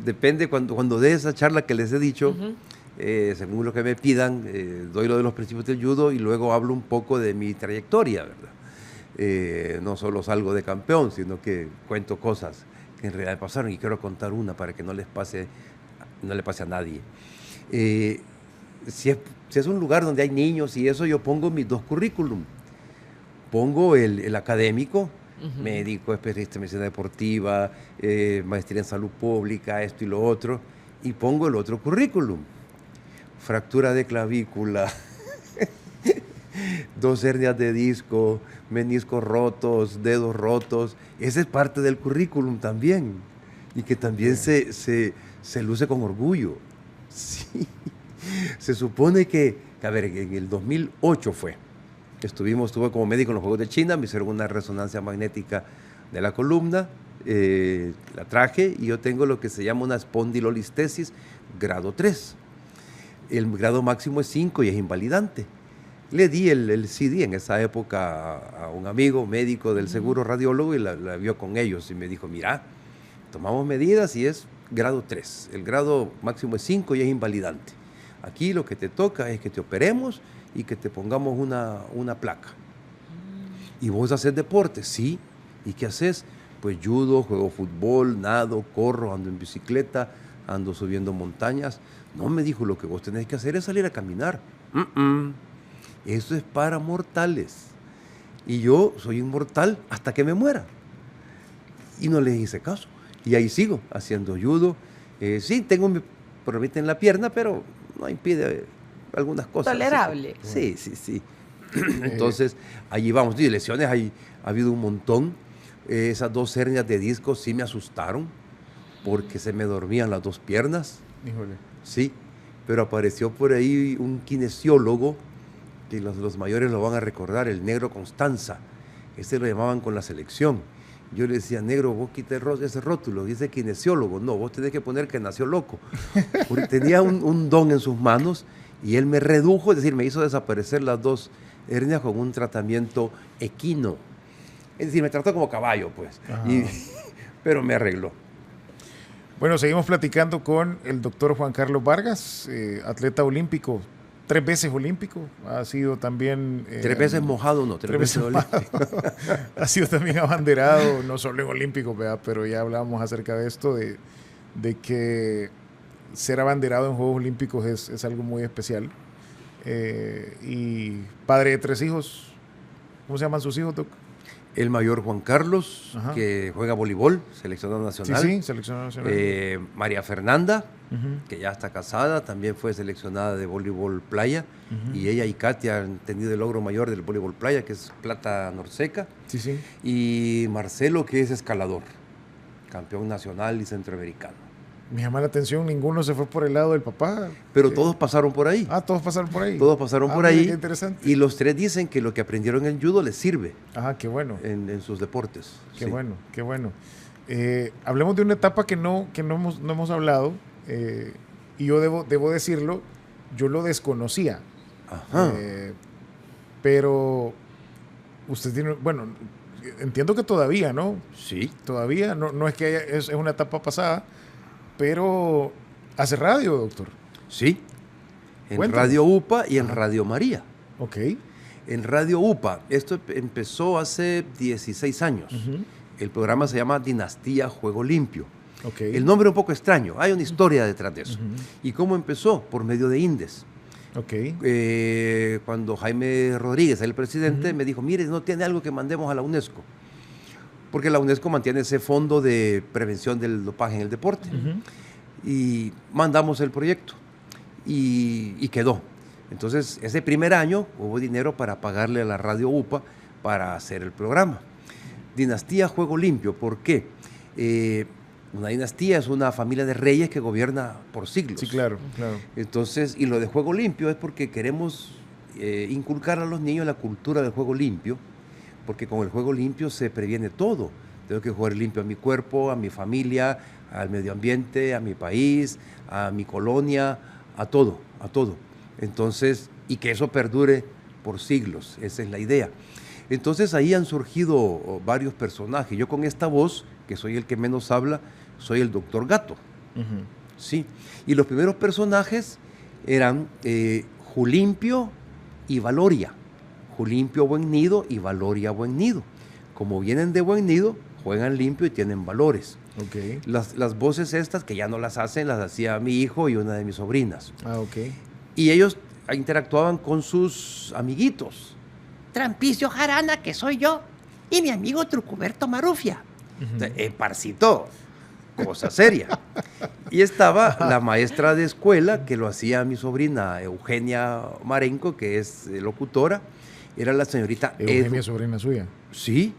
S3: depende cuando dé esa charla que les he dicho, según lo que me pidan, doy lo de los principios del judo y luego hablo un poco de mi trayectoria, ¿verdad? No solo salgo de campeón, sino que cuento cosas que en realidad pasaron y quiero contar una para que no le pase a nadie. Si es un lugar donde hay niños y eso, yo pongo mis dos currículum. Pongo el académico, médico, especialista en medicina deportiva, maestría en salud pública, esto y lo otro, y pongo el otro currículum. Fractura de clavícula, 2 hernias de disco, meniscos rotos, dedos rotos. Esa es parte del currículum también. Y que también se luce con orgullo. Sí. Se supone que, a ver, en el 2008 estuve como médico en los Juegos de China, me hicieron una resonancia magnética de la columna, la traje y yo tengo lo que se llama una espondilolistesis grado 3. El grado máximo es 5 y es invalidante. Le di el CD en esa época a un amigo médico del seguro radiólogo y la vio con ellos y me dijo, mira, tomamos medidas y es grado 3. El grado máximo es 5 y es invalidante. Aquí lo que te toca es que te operemos y que te pongamos una placa. ¿Y vos haces deporte? Sí. ¿Y qué haces? Pues judo, juego fútbol, nado, corro, ando en bicicleta, ando subiendo montañas. No, me dijo, lo que vos tenés que hacer es salir a caminar. Eso es para mortales. Y yo soy inmortal hasta que me muera. Y no les hice caso. Y ahí sigo haciendo judo. Sí, tengo mi problemita en la pierna, pero no impide algunas cosas.
S2: Tolerable.
S3: Sí. Entonces, allí vamos. Y lesiones ha habido un montón. Esas 2 hernias de disco sí me asustaron porque se me dormían las 2 piernas.
S1: Híjole.
S3: Sí, pero apareció por ahí un kinesiólogo, que los mayores lo van a recordar, el negro Constanza. Ese lo llamaban con la selección. Yo le decía, negro, vos quita ese rótulo, dice kinesiólogo. No, vos tenés que poner que nació loco. Porque tenía un don en sus manos y él me redujo, es decir, me hizo desaparecer las 2 hernias con un tratamiento equino. Es decir, me trató como caballo, pues. Pero me arregló.
S1: Bueno, seguimos platicando con el doctor Juan Carlos Vargas, atleta olímpico, 3 veces olímpico, ha sido también...
S3: 3 veces mojado, no, 3 veces olímpico.
S1: Ha sido también abanderado, no solo en olímpico, ¿verdad? Pero ya hablábamos acerca de esto, de que ser abanderado en Juegos Olímpicos es algo muy especial. Y padre de 3 hijos, ¿cómo se llaman sus hijos, doc?
S3: El mayor Juan Carlos, que juega voleibol, seleccionado nacional.
S1: Sí, seleccionado nacional.
S3: María Fernanda, que ya está casada, también fue seleccionada de voleibol playa. Y ella y Katia han tenido el logro mayor del voleibol playa, que es plata norseca.
S1: Sí.
S3: Y Marcelo, que es escalador, campeón nacional y centroamericano.
S1: Me llama la atención, ninguno se fue por el lado del papá.
S3: Pero todos pasaron por ahí.
S1: Todos pasaron por ahí.
S3: Todos pasaron por ahí.
S1: Qué interesante.
S3: Y los 3 dicen que lo que aprendieron en judo les sirve.
S1: Qué bueno.
S3: En sus deportes.
S1: Qué bueno. Hablemos de una etapa que no hemos hablado. Y yo debo decirlo, yo lo desconocía. Pero usted tiene... Bueno, entiendo que todavía, ¿no?
S3: Sí.
S1: Todavía, no es que es una etapa pasada, pero hace radio, doctor.
S3: Sí, en
S1: Cuéntanos.
S3: Radio UPA y en Radio María.
S1: Ok.
S3: En Radio UPA, esto empezó hace 16 años. El programa se llama Dinastía Juego Limpio.
S1: Okay.
S3: El nombre es un poco extraño, hay una historia detrás de eso. ¿Y cómo empezó? Por medio de INDES.
S1: Okay.
S3: Cuando Jaime Rodríguez, el presidente, me dijo, mire, no tiene algo que mandemos a la UNESCO. Porque la UNESCO mantiene ese fondo de prevención del dopaje en el deporte. Y mandamos el proyecto y quedó. Entonces, ese primer año hubo dinero para pagarle a la Radio UPA para hacer el programa. Dinastía Juego Limpio, ¿por qué? Una dinastía es una familia de reyes que gobierna por siglos.
S1: Sí, claro.
S3: Entonces, y lo de Juego Limpio es porque queremos inculcar a los niños la cultura del juego limpio, porque con el juego limpio se previene todo. Tengo que jugar limpio a mi cuerpo, a mi familia, al medio ambiente, a mi país, a mi colonia, a todo. Entonces, y que eso perdure por siglos, esa es la idea. Entonces ahí han surgido varios personajes. Yo con esta voz, que soy el que menos habla, soy el doctor Gato. Sí. Y los primeros personajes eran Julimpio y Valoria. Julimpio Buen Nido y Valoria Buen Nido. Como vienen de Buen Nido, juegan limpio y tienen valores.
S1: Ok.
S3: Las voces estas, que ya no las hacen, las hacía mi hijo y una de mis sobrinas.
S1: Ah, ok.
S3: Y ellos interactuaban con sus amiguitos.
S4: Trampicio Jarana, que soy yo, y mi amigo Trucuberto Marufia.
S3: Parcito, cosa seria. Y estaba la maestra de escuela, que lo hacía mi sobrina Eugenia Marenco, que es locutora. Era la señorita
S1: Eugenia, sobrina suya.
S3: Sí,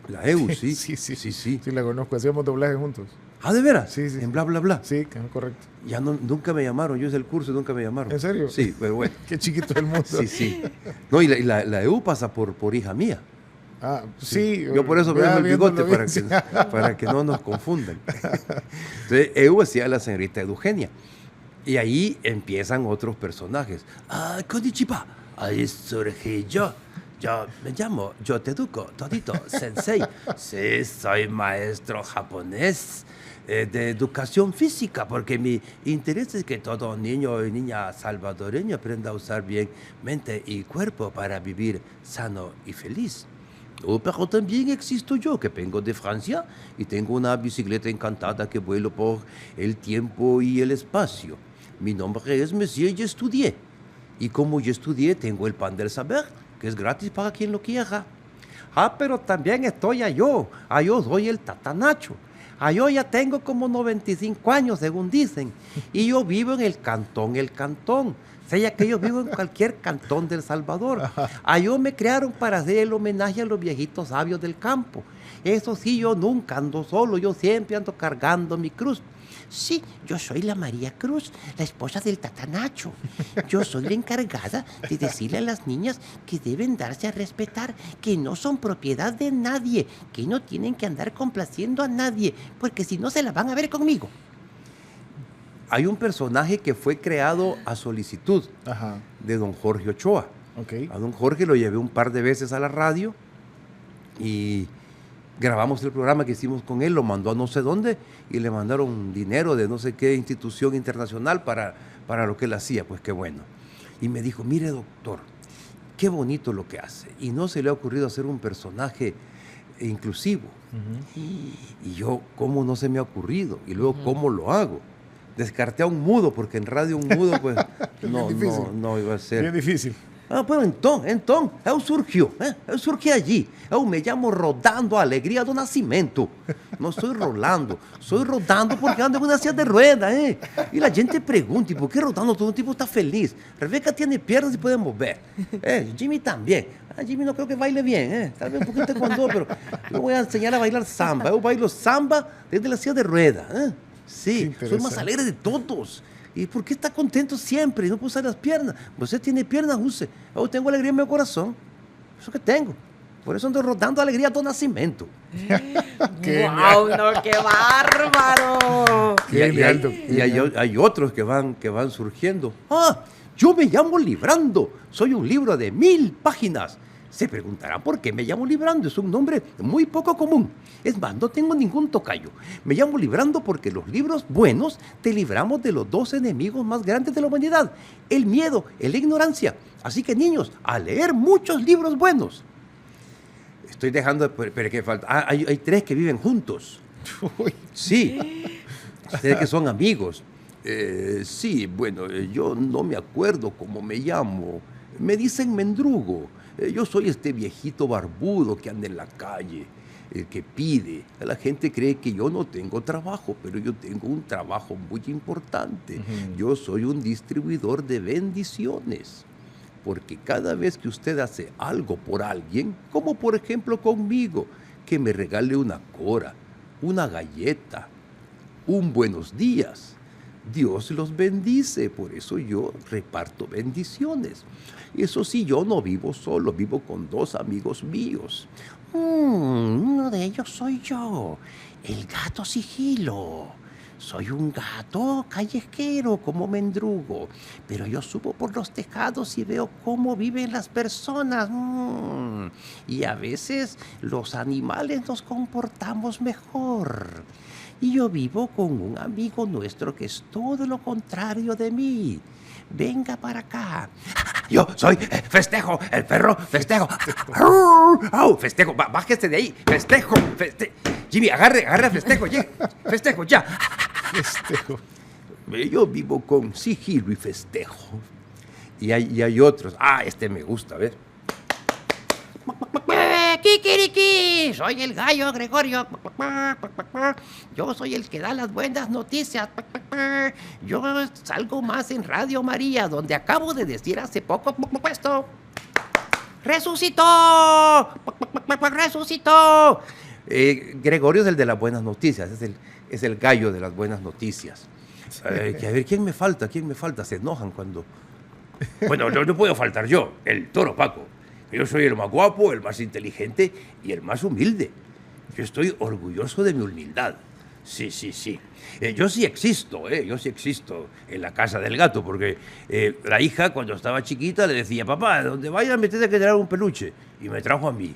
S3: la EU, sí.
S1: Sí,
S3: Sí.
S1: Sí, la conozco. Hacíamos doblaje juntos.
S3: Ah, ¿de veras?
S1: Sí.
S3: En Bla Bla Bla.
S1: Sí, correcto.
S3: Ya nunca me llamaron, yo hice el curso y nunca me llamaron.
S1: ¿En serio?
S3: Sí, pero bueno.
S1: Qué chiquito el mundo.
S3: Sí. No, y la EU pasa por hija mía.
S1: Ah, sí.
S3: Yo por eso me dejo el bigote
S1: viéndolo bien.
S3: para que no nos confundan. Entonces, EU hacía la señorita Eugenia. Y ahí empiezan otros personajes. Ah, konnichiwa. Ahí surgí yo. Yo me llamo, yo te educo, todito, sensei. Sí, soy maestro japonés de educación física, porque mi interés es que todo niño y niña salvadoreño aprenda a usar bien mente y cuerpo para vivir sano y feliz. Pero también existo yo, que vengo de Francia y tengo una bicicleta encantada que vuelo por el tiempo y el espacio. Mi nombre es Monsieur y estudié. Y como yo estudié, tengo el pan del saber, que es gratis para quien lo quiera. Ah, pero también estoy yo soy el tatanacho. Yo ya tengo como 95 años, según dicen, y yo vivo en el cantón. O sea, que yo vivo en cualquier cantón del Salvador. Yo me crearon para hacer el homenaje a los viejitos sabios del campo. Eso sí, yo nunca ando solo, yo siempre ando cargando mi cruz.
S4: Sí, yo soy la María Cruz, la esposa del tatanacho. Yo soy la encargada de decirle a las niñas que deben darse a respetar, que no son propiedad de nadie, que no tienen que andar complaciendo a nadie, porque si no se la van a ver conmigo.
S3: Hay un personaje que fue creado a solicitud de don Jorge Ochoa.
S1: Okay.
S3: A don Jorge lo llevé un par de veces a la radio y grabamos el programa que hicimos con él, lo mandó a no sé dónde y le mandaron dinero de no sé qué institución internacional para lo que él hacía. Pues qué bueno. Y me dijo, mire doctor, qué bonito lo que hace. Y no se le ha ocurrido hacer un personaje inclusivo. Y yo, ¿cómo no se me ha ocurrido? Y luego, ¿cómo lo hago? Descarté a un mudo, porque en radio un mudo, pues, no iba a ser.
S1: Bien difícil.
S3: Pero entonces, surgió allí. Me llamo Rodando Alegría do Nascimento. No soy Rolando, soy rodando porque ando en una silla de ruedas, Y la gente pregunta, ¿y por qué rodando todo el tiempo está feliz? Rebeca tiene piernas y puede mover. Jimmy también. Jimmy no creo que baile bien, Tal vez un poquito de condor, pero yo voy a enseñar a bailar samba. Yo bailo samba desde la silla de ruedas, Sí, soy más alegre de todos. ¿Y por qué está contento siempre y no puede usar las piernas? Usted tiene piernas, use. Yo tengo alegría en mi corazón. Eso que tengo. Por eso ando rodando alegría do Nascimento.
S2: ¡Wow! ¡No, qué bárbaro!
S3: Y hay otros que van surgiendo. Yo me llamo Librando. Soy un libro de 1000 páginas. Se preguntarán por qué me llamo Librando. Es un nombre muy poco común. Es más, no tengo ningún tocayo. Me llamo Librando porque los libros buenos te libramos de los 2 enemigos más grandes de la humanidad. El miedo y la ignorancia. Así que, niños, a leer muchos libros buenos. Estoy dejando... Pero que falta. Hay 3 que viven juntos. Sí. 3 que son amigos. Sí, bueno, yo no me acuerdo cómo me llamo. Me dicen Mendrugo. Yo soy este viejito barbudo que anda en la calle, el que pide. La gente cree que yo no tengo trabajo, pero yo tengo un trabajo muy importante. Yo soy un distribuidor de bendiciones. Porque cada vez que usted hace algo por alguien, como por ejemplo conmigo, que me regale una cora, una galleta, un buenos días, Dios los bendice. Por eso yo reparto bendiciones. Eso sí, yo no vivo solo, vivo con 2 amigos míos.
S4: Uno de ellos soy yo, el gato sigilo. Soy un gato callejero como Mendrugo, pero yo subo por los tejados y veo cómo viven las personas. Y a veces los animales nos comportamos mejor. Y yo vivo con un amigo nuestro que es todo lo contrario de mí. Venga para acá. Yo soy Festejo, el perro Festejo. Festejo, bájese de ahí. Festejo. Jimmy, agarre a Festejo. Festejo, ya.
S1: Festejo.
S4: Yo vivo con Sigilo y Festejo. Y hay otros. Este me gusta, ¿ves? Kikiriki, soy el gallo Gregorio. Yo soy el que da las buenas noticias. Yo salgo más en Radio María, donde acabo de decir hace poco esto. ¡Resucitó! ¡Resucitó! Gregorio es el de las buenas noticias, es el gallo de las buenas noticias. A ver, ¿quién me falta? Se enojan cuando... Bueno, no puedo faltar yo, el Toro Paco. Yo soy el más guapo, el más inteligente y el más humilde. Yo estoy orgulloso de mi humildad. Sí. Yo sí existo en la casa del gato, porque la hija, cuando estaba chiquita, le decía, papá, donde vayas me tienes que traer un peluche. Y me trajo a mí,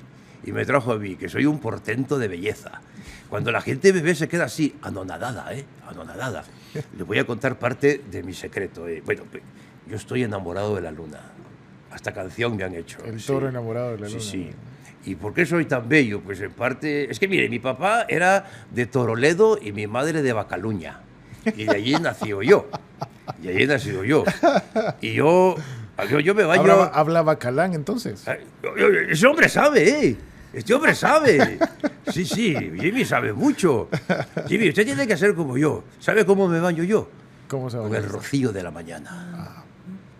S4: que soy un portento de belleza. Cuando la gente me ve se queda así, anonadada. Les voy a contar parte de mi secreto. Bueno, yo estoy enamorado de la luna. Hasta canción me han hecho.
S1: El toro enamorado de la luna.
S3: Sí. ¿Y por qué soy tan bello? Pues en parte... Es que mire, mi papá era de Toroledo y mi madre de Bacaluña. Y de allí nació yo. Y yo me baño...
S1: ¿Habla bacalán entonces?
S3: Ese hombre sabe, ¿eh? Este hombre sabe. Sí, Jimmy sabe mucho. Jimmy, usted tiene que hacer como yo. ¿Sabe cómo me baño yo?
S1: ¿Cómo se
S3: Con el rocío de la mañana.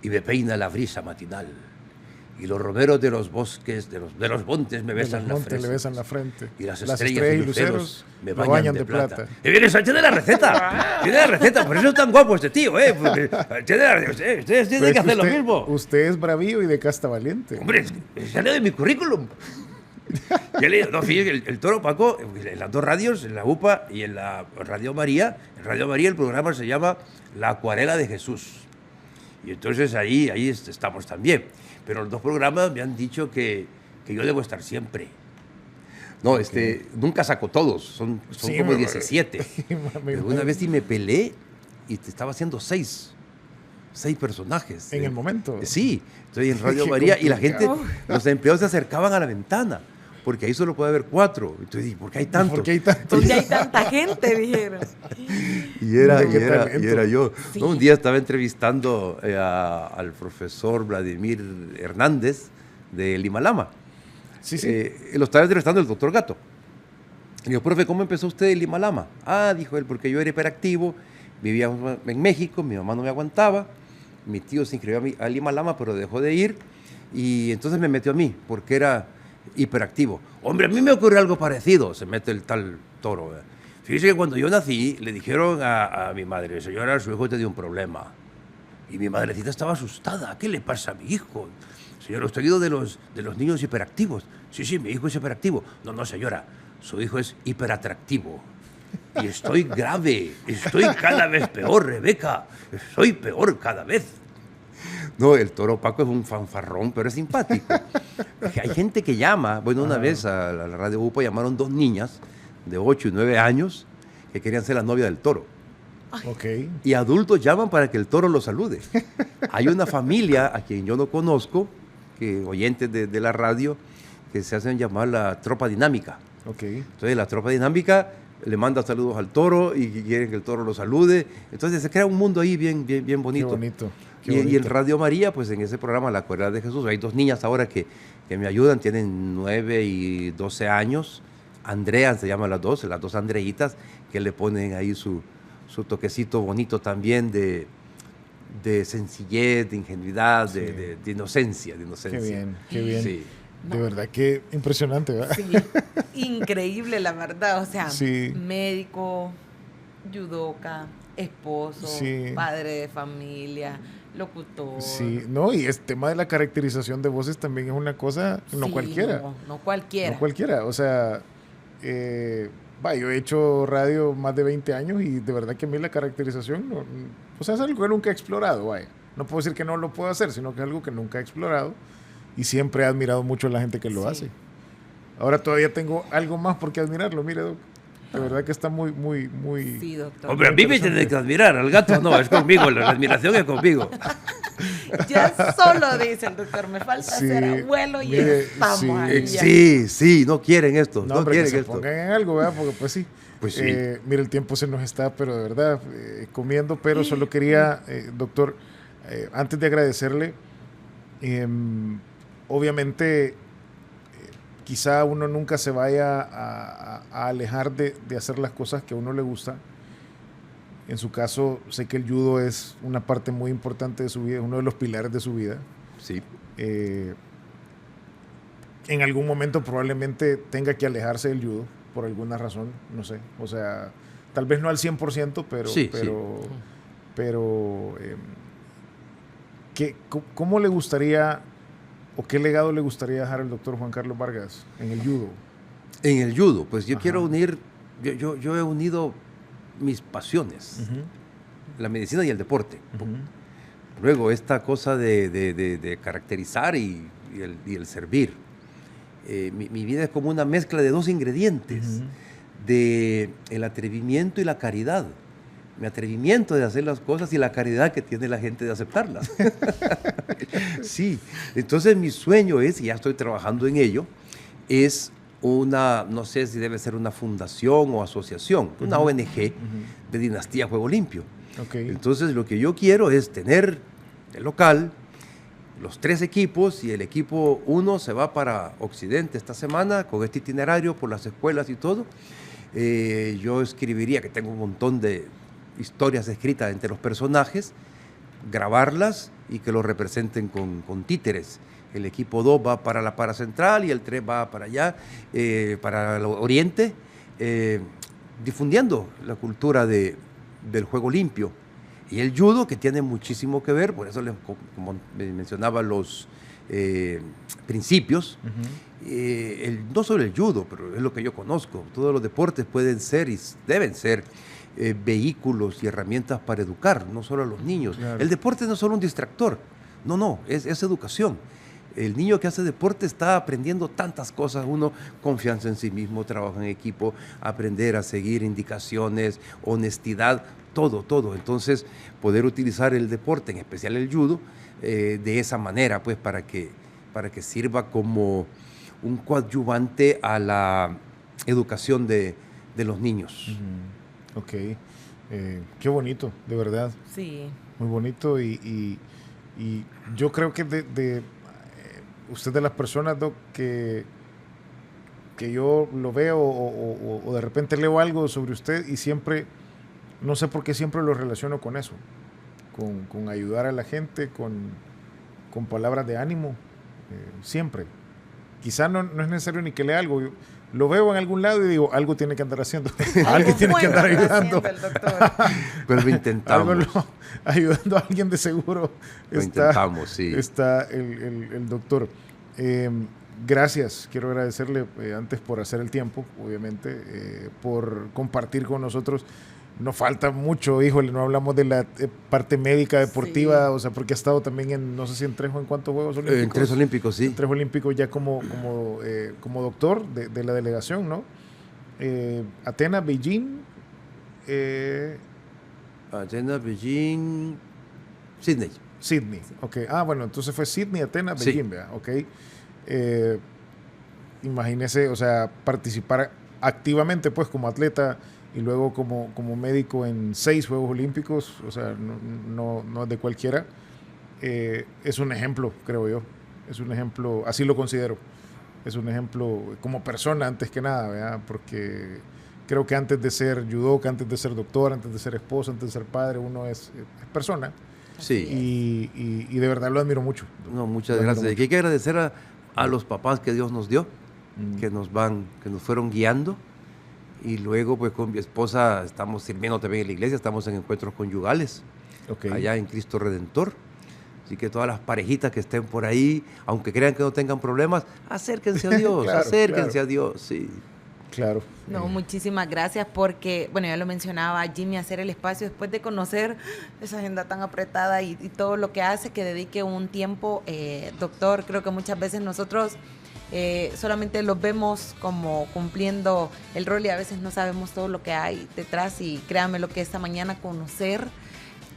S3: Y me peina la brisa matinal. Y los romeros de los bosques, de los montes me besan la frente.
S1: Le besan la frente.
S3: Y las estrellas y luceros me bañan de plata.
S1: Tiene
S3: la receta. Por eso es tan guapo este tío, ¿eh? Porque ustedes tienen que hacer lo mismo.
S1: Usted es bravío y de casta valiente.
S3: Hombre, sale de mi currículum. Fíjate, el Toro Paco, en las dos radios, en la UPA y en la Radio María. En Radio María el programa se llama La Acuarela de Jesús. Y entonces ahí estamos también. Pero los dos programas me han dicho que yo debo estar siempre. No, nunca saco todos, son sí, como 17. Pero una vez sí me peleé y te estaba haciendo 6 personajes.
S1: ¿En el momento?
S3: Sí, estoy en Radio María y la gente, los empleados se acercaban a la ventana, porque ahí solo puede haber 4. Entonces, ¿por qué hay tantos?
S2: ¿Por qué hay tanta gente? Dijeron.
S3: Y era yo. Sí. ¿No? Un día estaba entrevistando al profesor Vladimir Hernández de Limalama.
S1: Sí.
S3: Lo estaba entrevistando el doctor Gato. Y dijo, profe, ¿cómo empezó usted en Limalama? Dijo él, porque yo era hiperactivo, vivía en México, mi mamá no me aguantaba, mi tío se inscribió a Limalama, pero dejó de ir, y entonces me metió a mí, porque era hiperactivo. Hombre, a mí me ocurrió algo parecido, se mete el tal Toro. Fíjese que cuando yo nací, le dijeron a mi madre, señora, su hijo tiene un problema. Y mi madrecita estaba asustada. ¿Qué le pasa a mi hijo? Señora, ¿usted ha oído de los niños hiperactivos? Sí, mi hijo es hiperactivo. No, señora, su hijo es hiperatractivo. Y estoy grave, estoy cada vez peor, Rebeca. Soy peor cada vez. No, el Toro Paco es un fanfarrón, pero es simpático. Hay gente que llama. Bueno, una vez a la Radio UPA llamaron 2 niñas de 8 y 9 años que querían ser la novia del Toro.
S1: Okay.
S3: Y adultos llaman para que el Toro los salude. Hay una familia a quien yo no conozco, oyentes de la radio, que se hacen llamar la Tropa Dinámica.
S1: Okay.
S3: Entonces la Tropa Dinámica le manda saludos al Toro y quieren que el Toro lo salude. Entonces se crea un mundo ahí bien bonito.
S1: Qué bonito.
S3: Y en Radio María, pues en ese programa, La Acuarela de Jesús, hay 2 niñas ahora que me ayudan, tienen 9 y 12 años. Andrea se llaman las dos Andreitas, que le ponen ahí su toquecito bonito también de sencillez, de ingenuidad, sí. de inocencia.
S1: Qué bien.
S3: Sí.
S1: De verdad, qué impresionante, ¿verdad?
S2: Sí, increíble la verdad. O sea,
S1: sí.
S2: Médico, judoka, esposo,
S1: sí.
S2: padre de familia, locutor.
S1: Sí, no, y el tema de la caracterización de voces también es una cosa, no
S2: sí,
S1: cualquiera.
S2: No cualquiera.
S1: No cualquiera, o sea, yo he hecho radio más de 20 años y de verdad que a mí la caracterización, es algo que nunca he explorado, vaya. No puedo decir que no lo puedo hacer, sino que es algo que nunca he explorado y siempre he admirado mucho a la gente que lo hace. Ahora todavía tengo algo más por qué admirarlo, mire, Doc. De verdad que está muy, muy, muy...
S2: Sí, doctor.
S3: Hombre, a mí me tiene que admirar, al gato no, es conmigo, la admiración es conmigo.
S2: Ya solo dice el doctor, me falta
S1: Sí,
S2: ser abuelo y
S1: mire,
S2: estamos
S1: sí.
S2: ahí. Ya.
S3: Sí, no quieren esto,
S1: No,
S3: no
S1: hombre, que
S3: quieren
S1: se
S3: esto.
S1: pongan en algo, ¿verdad? Porque pues sí.
S3: Pues sí.
S1: Mire, el tiempo se nos está, pero de verdad, comiendo, pero solo quería, doctor, antes de agradecerle, obviamente, quizá uno nunca se vaya a alejar de hacer las cosas que a uno le gusta. En su caso, sé que el judo es una parte muy importante de su vida, es uno de los pilares de su vida.
S3: Sí.
S1: En algún momento probablemente tenga que alejarse del judo por alguna razón, no sé. O sea, tal vez no al 100%, pero...
S3: Sí,
S1: pero ¿cómo le gustaría o qué legado le gustaría dejar al doctor Juan Carlos Vargas en el judo?
S3: En el judo, pues yo
S1: Ajá.
S3: quiero unir, yo he unido mis pasiones, la medicina y el deporte. Luego, esta cosa de caracterizar y el servir. Mi vida es como una mezcla de dos ingredientes, de el atrevimiento y la caridad. Mi atrevimiento de hacer las cosas y la caridad que tiene la gente de aceptarlas. Sí, entonces mi sueño es, y ya estoy trabajando en ello, es una, no sé si debe ser una fundación o asociación, una ONG de Dinastía Juego Limpio.
S1: Okay.
S3: Entonces lo que yo quiero es tener el local, los 3 equipos, y el equipo 1 se va para Occidente esta semana con este itinerario por las escuelas y todo. Yo escribiría, que tengo un montón de historias escritas entre los personajes, grabarlas y que lo representen con títeres. El equipo 2 va para la Paracentral y el 3 va para allá, para el Oriente, difundiendo la cultura del juego limpio. Y el judo, que tiene muchísimo que ver, por eso, como mencionaba, los principios, no solo el judo, pero es lo que yo conozco. Todos los deportes pueden ser y deben ser vehículos y herramientas para educar, no solo a los niños. Claro. El deporte no es solo un distractor, no, es educación. El niño que hace deporte está aprendiendo tantas cosas, confianza en sí mismo, trabajo en equipo, aprender a seguir indicaciones, honestidad, todo. Entonces, poder utilizar el deporte, en especial el judo, de esa manera, pues, para que sirva como un coadyuvante a la educación de los niños.
S1: Ok, qué bonito, de verdad.
S2: Sí.
S1: Muy bonito y yo creo que usted de las personas, Doc, que yo lo veo o de repente leo algo sobre usted y siempre, no sé por qué siempre lo relaciono con eso, con ayudar a la gente, con palabras de ánimo, siempre. Quizá no es necesario ni que lea algo. Yo lo veo en algún lado y digo, algo tiene que andar haciendo. Alguien tiene que andar ayudando.
S3: Pero lo intentamos.
S1: Ayudando a alguien de seguro.
S3: Lo intentamos, sí.
S1: Está el doctor. Gracias. Quiero agradecerle antes por hacer el tiempo, obviamente, por compartir con nosotros. Nos falta mucho, híjole, no hablamos de la parte médica, deportiva, sí. O sea, porque ha estado también en, no sé si en 3 o en cuántos Juegos Olímpicos.
S3: En 3 Olímpicos, sí.
S1: En 3 Olímpicos ya como doctor de la delegación, ¿no? Atenas, Beijing.
S3: Atenas, Beijing, Sydney.
S1: Sydney, ok. Ah, bueno, entonces fue Sydney, Atenas, Beijing, ¿verdad? Ok. Imagínese, o sea, participar activamente, pues, como atleta y luego como médico en 6 Juegos Olímpicos, o sea, no es de cualquiera. Es un ejemplo, creo yo. Es un ejemplo, así lo considero. Es un ejemplo como persona antes que nada, ¿verdad? Porque creo que antes de ser judoka, antes de ser doctor, antes de ser esposo, antes de ser padre, uno es persona.
S3: Sí.
S1: Y de verdad lo admiro mucho.
S3: No, muchas gracias. Hay que agradecer a los papás que Dios nos dio, que nos fueron guiando. Y luego, pues, con mi esposa estamos sirviendo también en la iglesia, estamos en encuentros conyugales, allá en Cristo Redentor. Así que todas las parejitas que estén por ahí, aunque crean que no tengan problemas, acérquense a Dios, acérquense a Dios, sí.
S1: Claro.
S2: No, muchísimas gracias porque, bueno, ya lo mencionaba Jimmy, hacer el espacio después de conocer esa agenda tan apretada y todo lo que hace, que dedique un tiempo, doctor, creo que muchas veces nosotros solamente los vemos como cumpliendo el rol y a veces no sabemos todo lo que hay detrás. Y créanme lo que esta mañana conocer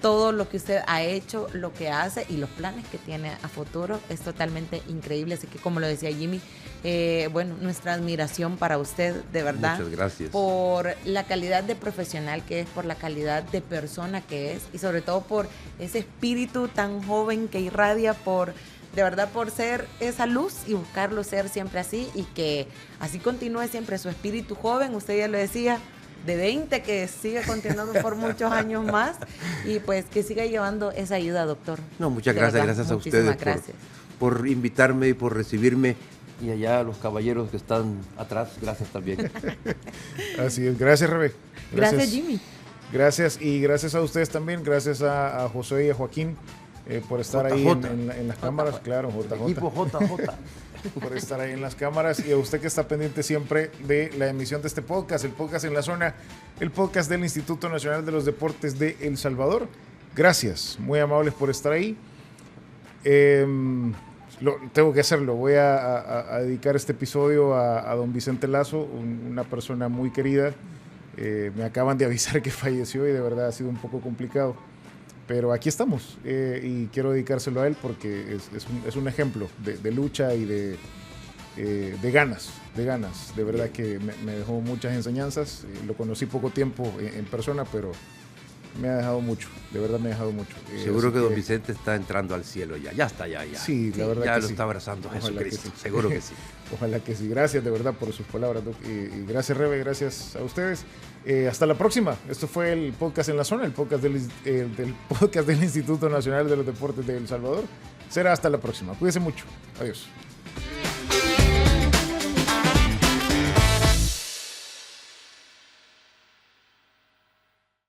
S2: todo lo que usted ha hecho, lo que hace y los planes que tiene a futuro es totalmente increíble. Así que, como lo decía Jimmy, bueno, nuestra admiración para usted, de verdad.
S3: Muchas gracias.
S2: Por la calidad de profesional que es, por la calidad de persona que es y sobre todo por ese espíritu tan joven que irradia, de verdad, por ser esa luz y buscarlo ser siempre así y que así continúe siempre su espíritu joven. Usted ya lo decía, de 20, que siga continuando por muchos años más y pues que siga llevando esa ayuda, doctor.
S3: No, muchas gracias,
S2: verdad,
S3: gracias a ustedes por invitarme y por recibirme. Y allá a los caballeros que están atrás, gracias también.
S1: Así es, gracias, Rebe.
S2: Gracias, Jimmy.
S1: Gracias, y gracias a ustedes también, gracias a José y a Joaquín por estar ahí en las cámaras, claro, JJ.
S3: Equipo JJ.
S1: Por estar ahí en las cámaras, y a usted que está pendiente siempre de la emisión de este podcast, el podcast En la Zona, el podcast del Instituto Nacional de los Deportes de El Salvador. Gracias, muy amables por estar ahí. Tengo que hacerlo, voy a dedicar este episodio a don Vicente Lazo, una persona muy querida. Me acaban de avisar que falleció y de verdad ha sido un poco complicado. Pero aquí estamos y quiero dedicárselo a él porque es un ejemplo de lucha y de ganas, de verdad que me dejó muchas enseñanzas. Lo conocí poco tiempo en persona, pero me ha dejado mucho, de verdad me ha dejado mucho.
S3: Seguro que don Vicente está entrando al cielo ya está ya.
S1: Sí, la verdad
S3: ya
S1: que
S3: lo
S1: sí.
S3: está abrazando
S1: Ojalá
S3: Jesucristo,
S1: que sí.
S3: seguro que sí.
S1: Ojalá que sí. Gracias de verdad por sus palabras, Doc. Y gracias, Rebe, gracias a ustedes. Hasta la próxima. Esto fue el podcast En la Zona, el podcast del podcast del Instituto Nacional de los Deportes de El Salvador. Será hasta la próxima. Cuídense mucho. Adiós.